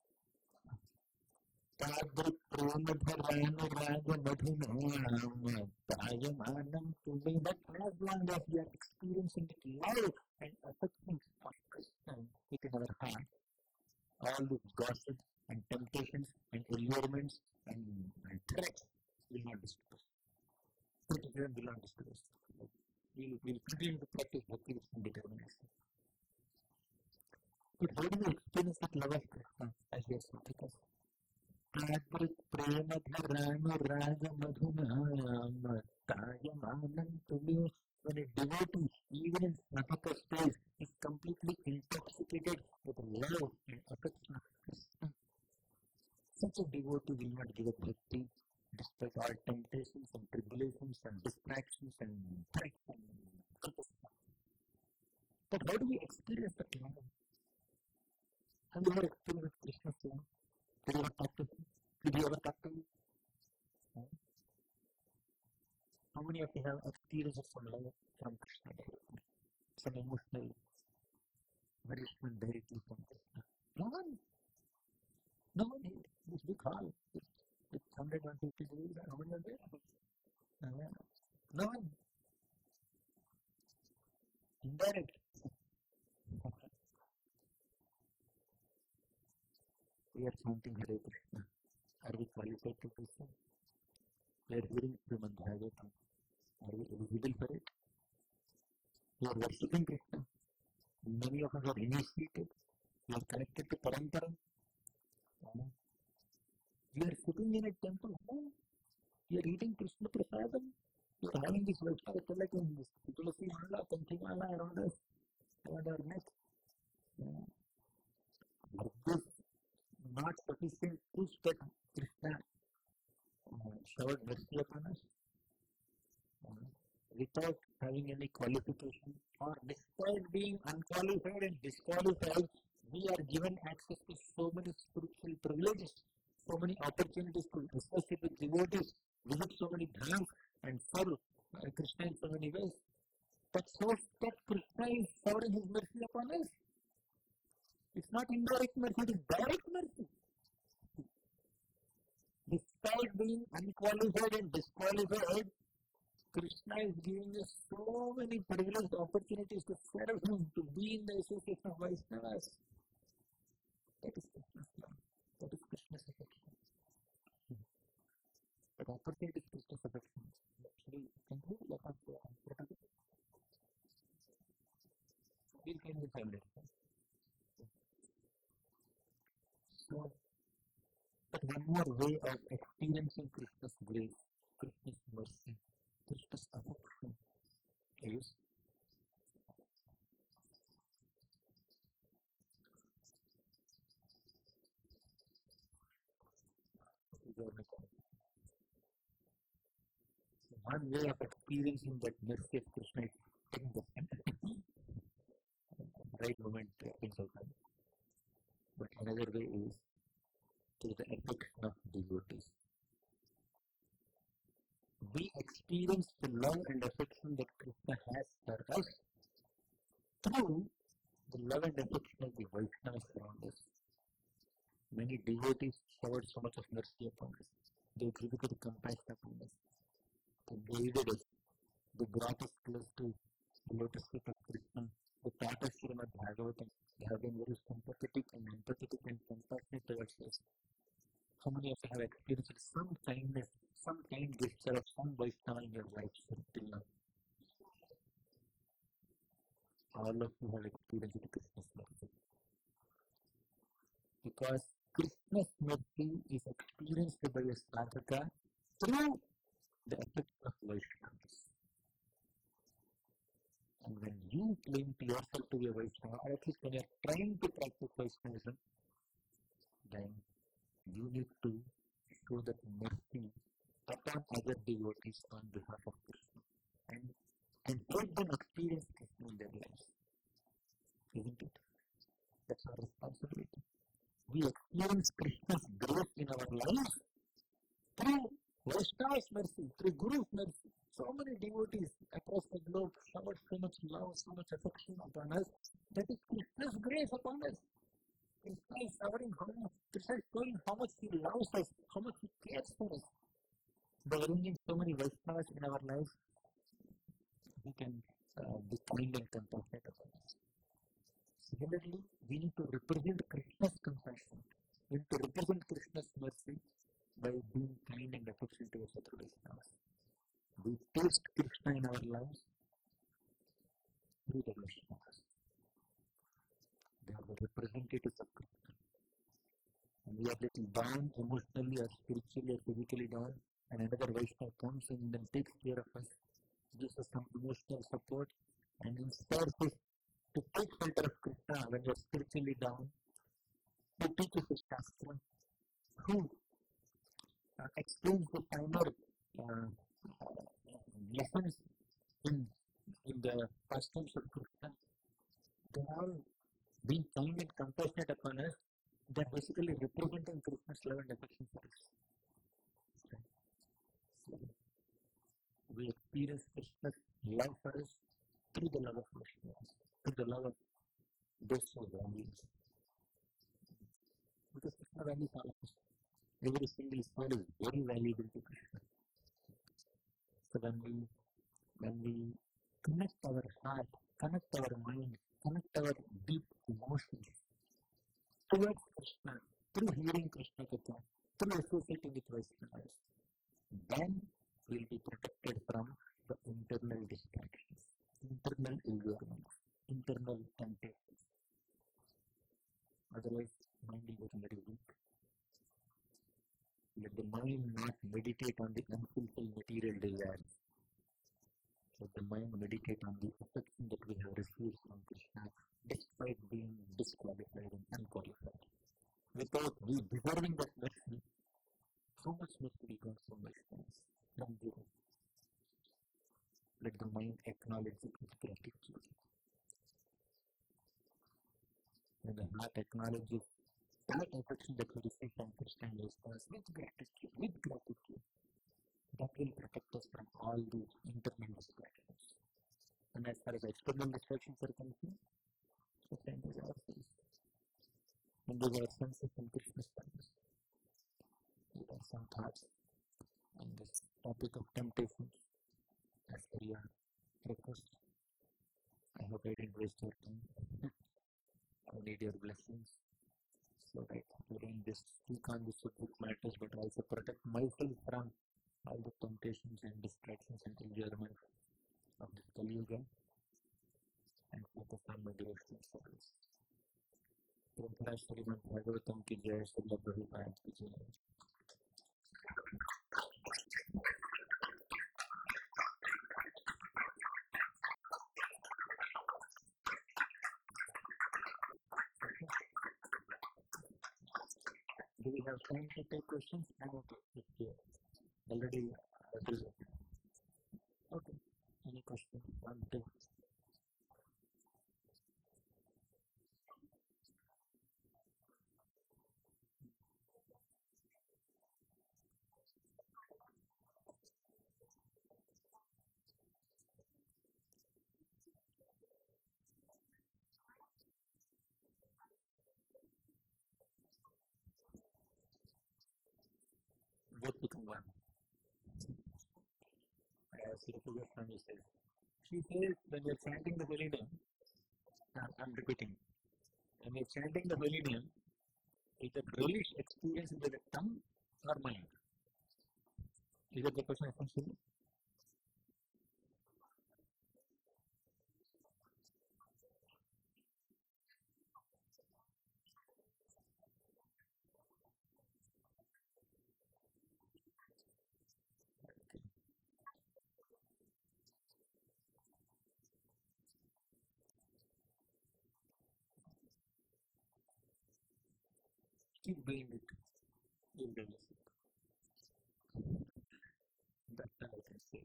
Tadrik Pramadharana Raja Madhunam Tayamanam Tume. But as long as we are experiencing the love and affection of Krishna within our heart, all these gossip and temptations and allurements and threats will not disturb us. Criticism will not disturb us. We will continue to practice bhakti with some determination. But how do you experience that love of Krishna as your Sathika? Adrit prema dharana raga madhuna tayamanam tumi. When a devotee, even in Sathika stage, is completely intoxicated with love and affection of Krishna, such a devotee will not give up bhakti despite all temptations and tribulations and distractions and threats and criticism. But how do we experience that love? Have you ever experienced Krishna's love? Did you ever talk to him? Did you ever talk to him? How many of you have experienced some love from Krishna? Some emotional nourishment directly from Krishna? No one. No one here. This big hall with 150 degrees. How many are there? No one. Indirect. We are chanting Hare Krishna. Are we qualified to do so? We are hearing Srimad Bhagavatam. Are we eligible for it? We are worshipping Krishna. Many of us are initiated. We are connected to Parampara. We are sitting in a temple. We are eating Krishna Prasadam. We are having this Vaishnava Tilak and this Tulasi Mala, Kantimala around us, around our neck. But this not sufficient proof that Krishna showered mercy upon us without having any qualification, or despite being unqualified and disqualified, we are given access to so many spiritual privileges, so many opportunities to associate with devotees, visit so many dhams, and serve Krishna in so many ways. But so that Krishna is showering his mercy upon us. It's not indirect mercy, it is direct mercy. Despite being unqualified and disqualified, Krishna is giving us so many privileged opportunities to serve him, to be in the association of Vaishnavas. That is Krishna's love. That is Krishna's affection. But opportunity is Krishna's affection. Actually, can you let us what is it? We'll can you find it. So, but one more way of experiencing Krishna's grace, Krishna's mercy, Krishna's affection is one way of experiencing that mercy of Krishna is taking the right moment things will come. But another way is through the affection of devotees. We experience the love and affection that Krishna has for us through the love and affection of the Vaishnavas around us. Many devotees showered so much of mercy upon us. They exhibited compassion upon us. They guided us. They brought us close to the lotus feet of Krishna. They taught us Srimad Bhagavatam. They have been very sympathetic and empathetic and compassionate towards us. How many of you have experienced some kindness, some kind gesture of some Vaishnava in your life till now? All of you have experienced Krishna's mercy. Because Krishna's mercy is experienced by a sadhaka through the effect of Vaishnavas. And when you claim to yourself to be a Vaishnava, or at least when you are trying to practice Vaishnavism, then you need to show that mercy upon other devotees on behalf of Krishna and help them experience Krishna in their lives. Isn't it? That's our responsibility. We experience Krishna's grace in our lives through Vaishnava's mercy, through Guru's mercy. So many devotees across the globe showered so much love, so much affection upon us. That is Krishna's grace upon us. Krishna is showering how much, Krishna is showing how much he loves us, how much he cares for us. By arranging so many Vaishnavas in our lives, we can be kind and compassionate upon us. Similarly, we need to represent Krishna's compassion. We need to represent Krishna's mercy by being kind and affectionate towards other Vaishnavas. We taste Krishna in our lives through the Vaishnavas. They are the representatives status of Krishna. And we are little down emotionally or spiritually or physically down, and another Vaishnava comes and then takes care of us, gives us some emotional support, and inspires us to take shelter of Krishna when we are spiritually down, who teaches us Shastra, who explains the finer lessons in the pastimes of Krishna. They are all being kind and compassionate upon us. They are basically representing Krishna's love and affection for us. So, we experience Krishna's love for us through the love of Krishna, through the love of those who values. Because Krishna values all of us. Every single soul is very valuable to Krishna. So when we connect our heart, connect our mind, connect our deep emotions towards Krishna, through hearing Krishna Katha, through associating with Vaishnavas, then we will be protected from the internal distractions, internal allurements, internal temptations. Otherwise, mind will become very weak. Let the mind not meditate on the unfulfilled material desires. Let the mind meditate on the affection that we have received from Krishna, despite being disqualified and unqualified. Without we deserving that mercy, so much mercy we got from Vaishnavas, from Guru. Let the mind acknowledge it with gratitude. When the heart acknowledges that affection that we receive from Krishna and Vaishnavas with gratitude, that will protect us from all the internal distractions. And as far as external distractions are concerned, the friend is ourselves. And those are senses and Krishna's senses. There are some thoughts on this topic of temptations as per your request. I hope I didn't waste your time. I need your blessings so that during this speak on the subject matters, but also protect myself from all the temptations and distractions and enjoyment of this Kali Yuga and focus on my devotional service. Krishna Srimad Bhagavatam ki jai, Srila Prabhupada ki jai. Do we have time to take questions? I'm okay. Already okay. Any questions? One, two. Both become one. As Srila Swami says. She says when you're chanting the holy name, I'm repeating, when you're chanting the holy name, is it really experienced by the tongue or mind? Is that the question essentially? Keep doing it. You'll realize it. That's all I can say.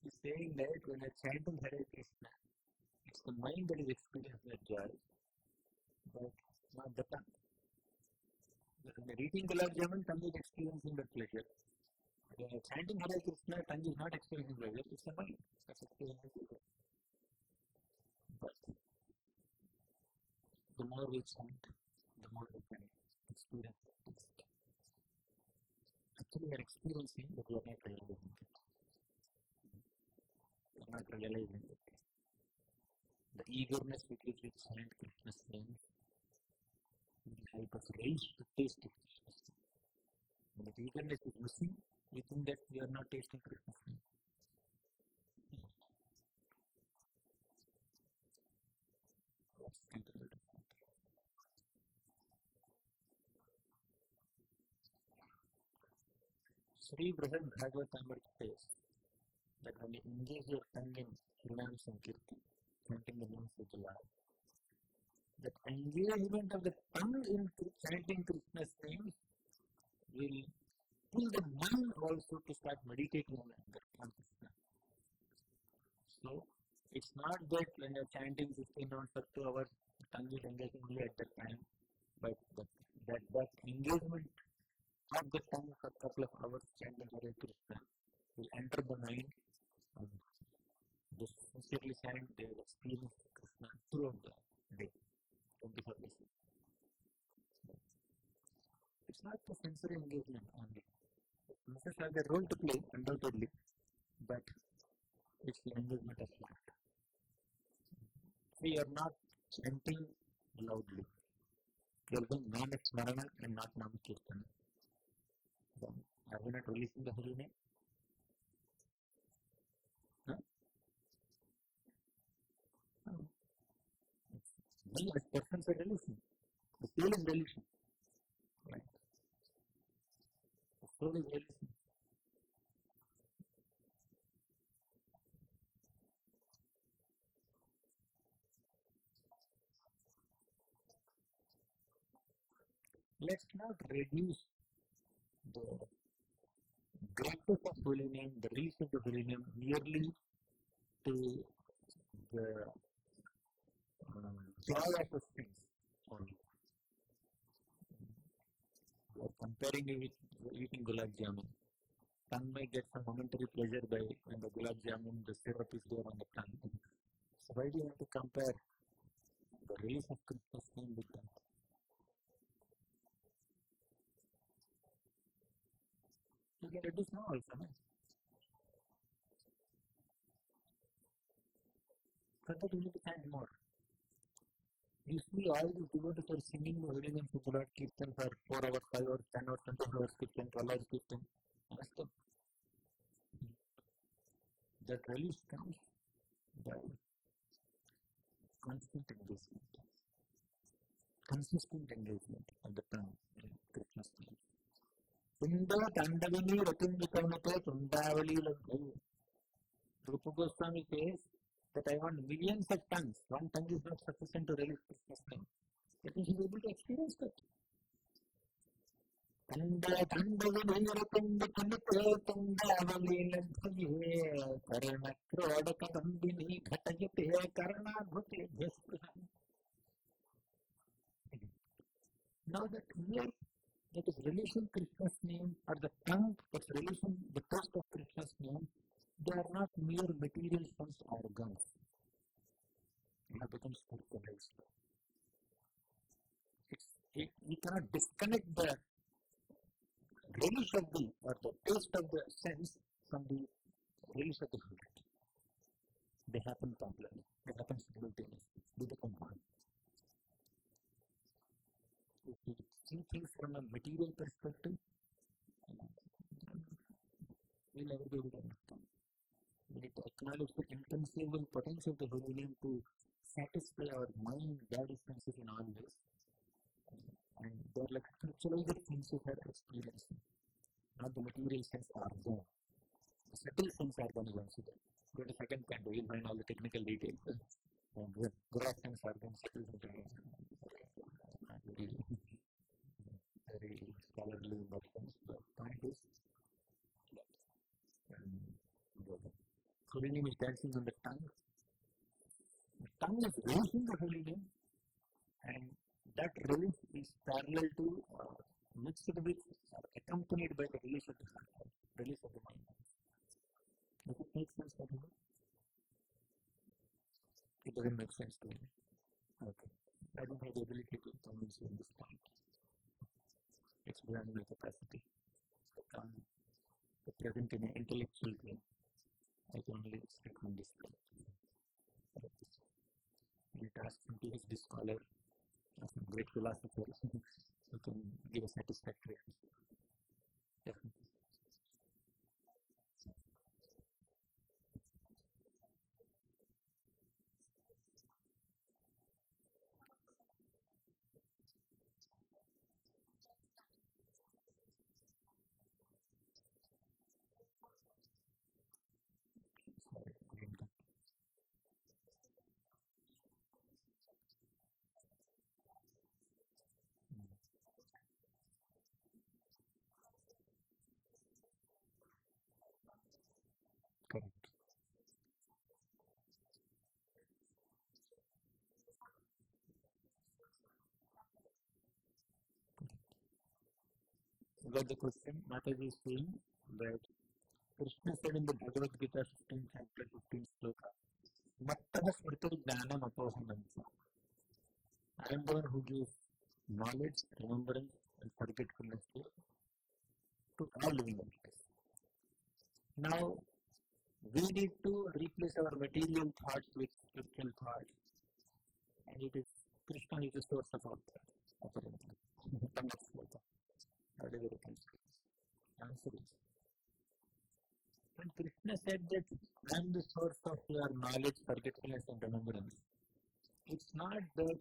He's saying that when you're chanting Hare Krishna, it's the mind that is experiencing that joy, but not the tongue. But when you're eating gulab jamun, tongue is experiencing that pleasure. When you're chanting Hare Krishna, tongue is not experiencing pleasure, it's the mind that's experiencing pleasure. But the more we chant, the more we can experience it. Actually, we are experiencing, but we are not realizing it. We are not realizing it. The eagerness with which we chant Krishna's name will help us raise to taste of Krishna's name. When the eagerness is missing, we think that we are not tasting Krishna's name. Let's continue. Sri Brihad Bhagavatamrita says that when you engage your tongue in Harinam Sankirti, chanting the names of the Lord, that engagement of the tongue in chanting Krishna's names will pull the mind also to start meditating on Krishna. So, it's not that when you're chanting 15 hours or 2 hours, the tongue is engaging only at that time, but that engagement of the tongue for a couple of hours chanting Hare Krishna will enter the mind and they sincerely chant, they will experience Krishna throughout the day, 24 days. It's not the sensory engagement only. Senses have their role to play, undoubtedly, but it's the engagement of heart. We are not chanting loudly. We are doing Nama Smarana and not Nama Kirtana. Then, are we not releasing the holy name? No? No. We as persons are releasing. The soul is releasing. Right? The soul is releasing. Let's not reduce the greatness of holy name, the release of the holy name, merely to the joy of the things only. We are comparing it with eating gulab jamun. Tongue may get some momentary pleasure by when the gulab jamun, the syrup is there on the tongue. So why do you have to compare the release of Krishna's name with that? You can reduce now also, no? For that you need to chant more. You see all these devotees are singing the holy names of the Lord Kirtan for 4 hours, 5 hours, 10 hours, 20 hours Kirtan, 12 hours Kirtan. Ask them. That release comes by constant engagement, consistent engagement of the tongue in Krishna's name. Tunda Tandavini Ratundikamate Tundavali Lambu. Rupa Goswami says that I want millions of tongues. One tongue is not sufficient to release Krishna's name. That means he is able to experience that. Tunda Tandavini Ratundikamate Tundavali Lambu. Karana Krodaka Kambini Ghatayate Karana Bhute Bhesprahan. Now that here that is releasing Krishna's name, or the tongue that's releasing the taste of Krishna's name, they are not mere material sense organs. They have become spiritualized. We cannot disconnect the release of the, or the taste of the sense from the release of the spirit. They happen parallelly. They happen simultaneously. They become one. If we see things from a material perspective, we'll never be able to understand. We need to acknowledge the inconceivable potential of the holy name to satisfy our mind, body senses in all ways. And they're like spiritualized senses are experiencing, not the material sense organ. The subtle sense organ is also there. Go to second point, you'll find all the technical details. The gross sense organ settles into very scholarly versions. The point is that holy name is dancing on the tongue. The tongue is releasing the holy name, and that release is parallel to, mixed with, accompanied by the release of the heart, release of the mind. Does it make sense for you? It doesn't make sense to me. Okay. I don't have the ability to convince you in this point. It's beyond my capacity. The present in an intellectual plane. I can only speak on this plane. Let us ask him to his scholar, some great philosopher, who can give a satisfactory answer. Definitely. got the question? Mataji is saying that Krishna said in the Bhagavad Gita 15th chapter 15th sloka, Mattaha smriti jnanam apohanamsa. I am the one who gives knowledge, remembrance and forgetfulness to all living entities. Now, we need to replace our material thoughts with spiritual thoughts, and it is Krishna is the source of all that. How do we reconcile? Answer is, when Krishna said that I am the source of your knowledge, forgetfulness and remembrance, it's not that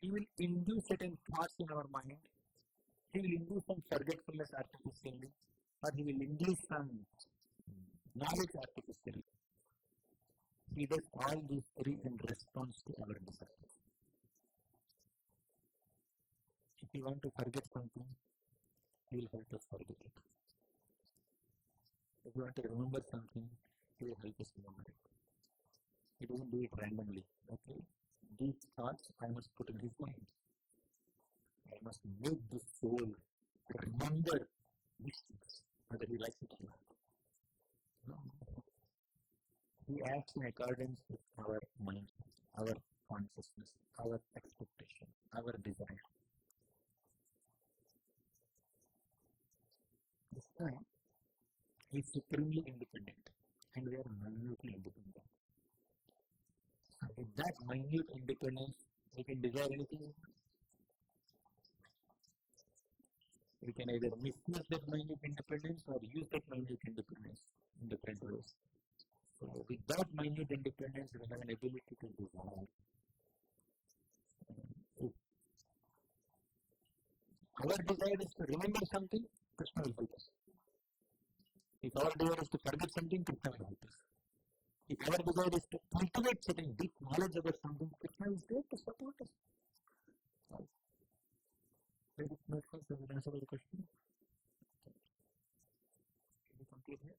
he will induce certain thoughts in our mind, he will induce some forgetfulness artificially, or he will induce some knowledge artificially. He does all these three in response to our desires. If we want to forget something, he will help us forget it. If we want to remember something, he will help us remember it. He doesn't do it randomly. Okay? These thoughts I must put in his mind. I must make the soul remember these things, whether he likes it or not. No. He acts in accordance with our mind, our consciousness, our expectation, our desire. This time, he is supremely independent, and we are minutely independent. So with that minute independence, we can desire anything. We can either misuse that minute independence or use that minute independence in different ways. So with that minute independence, we have an ability to desire. If our desire is to remember something, Krishna will help us. If our desire is to forget something, Krishna will help us. If our desire is to cultivate certain deep knowledge about something, Krishna is there to support us. Does it make sense? Does it answer the question? Can we complete here?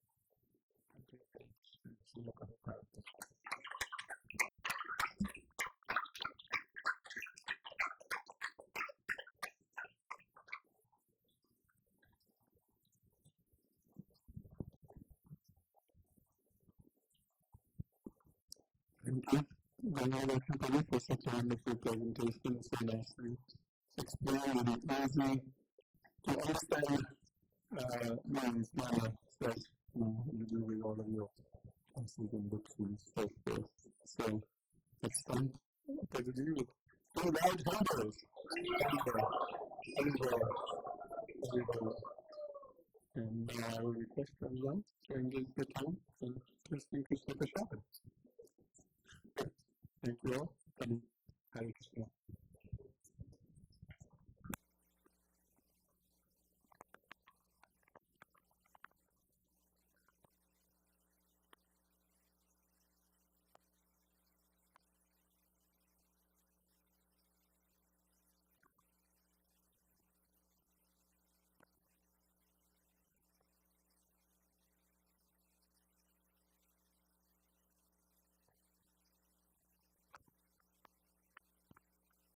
Thank you. Thank you. Thank you for such a wonderful presentation, so nicely explained and easy to understand means that you do with all of your consulting books and so forth. So next time, what do you do? Oh, large numbers. And I will request everyone to engage the time and listening to Krishna Prasad. Thank you all. And Hare Krishna.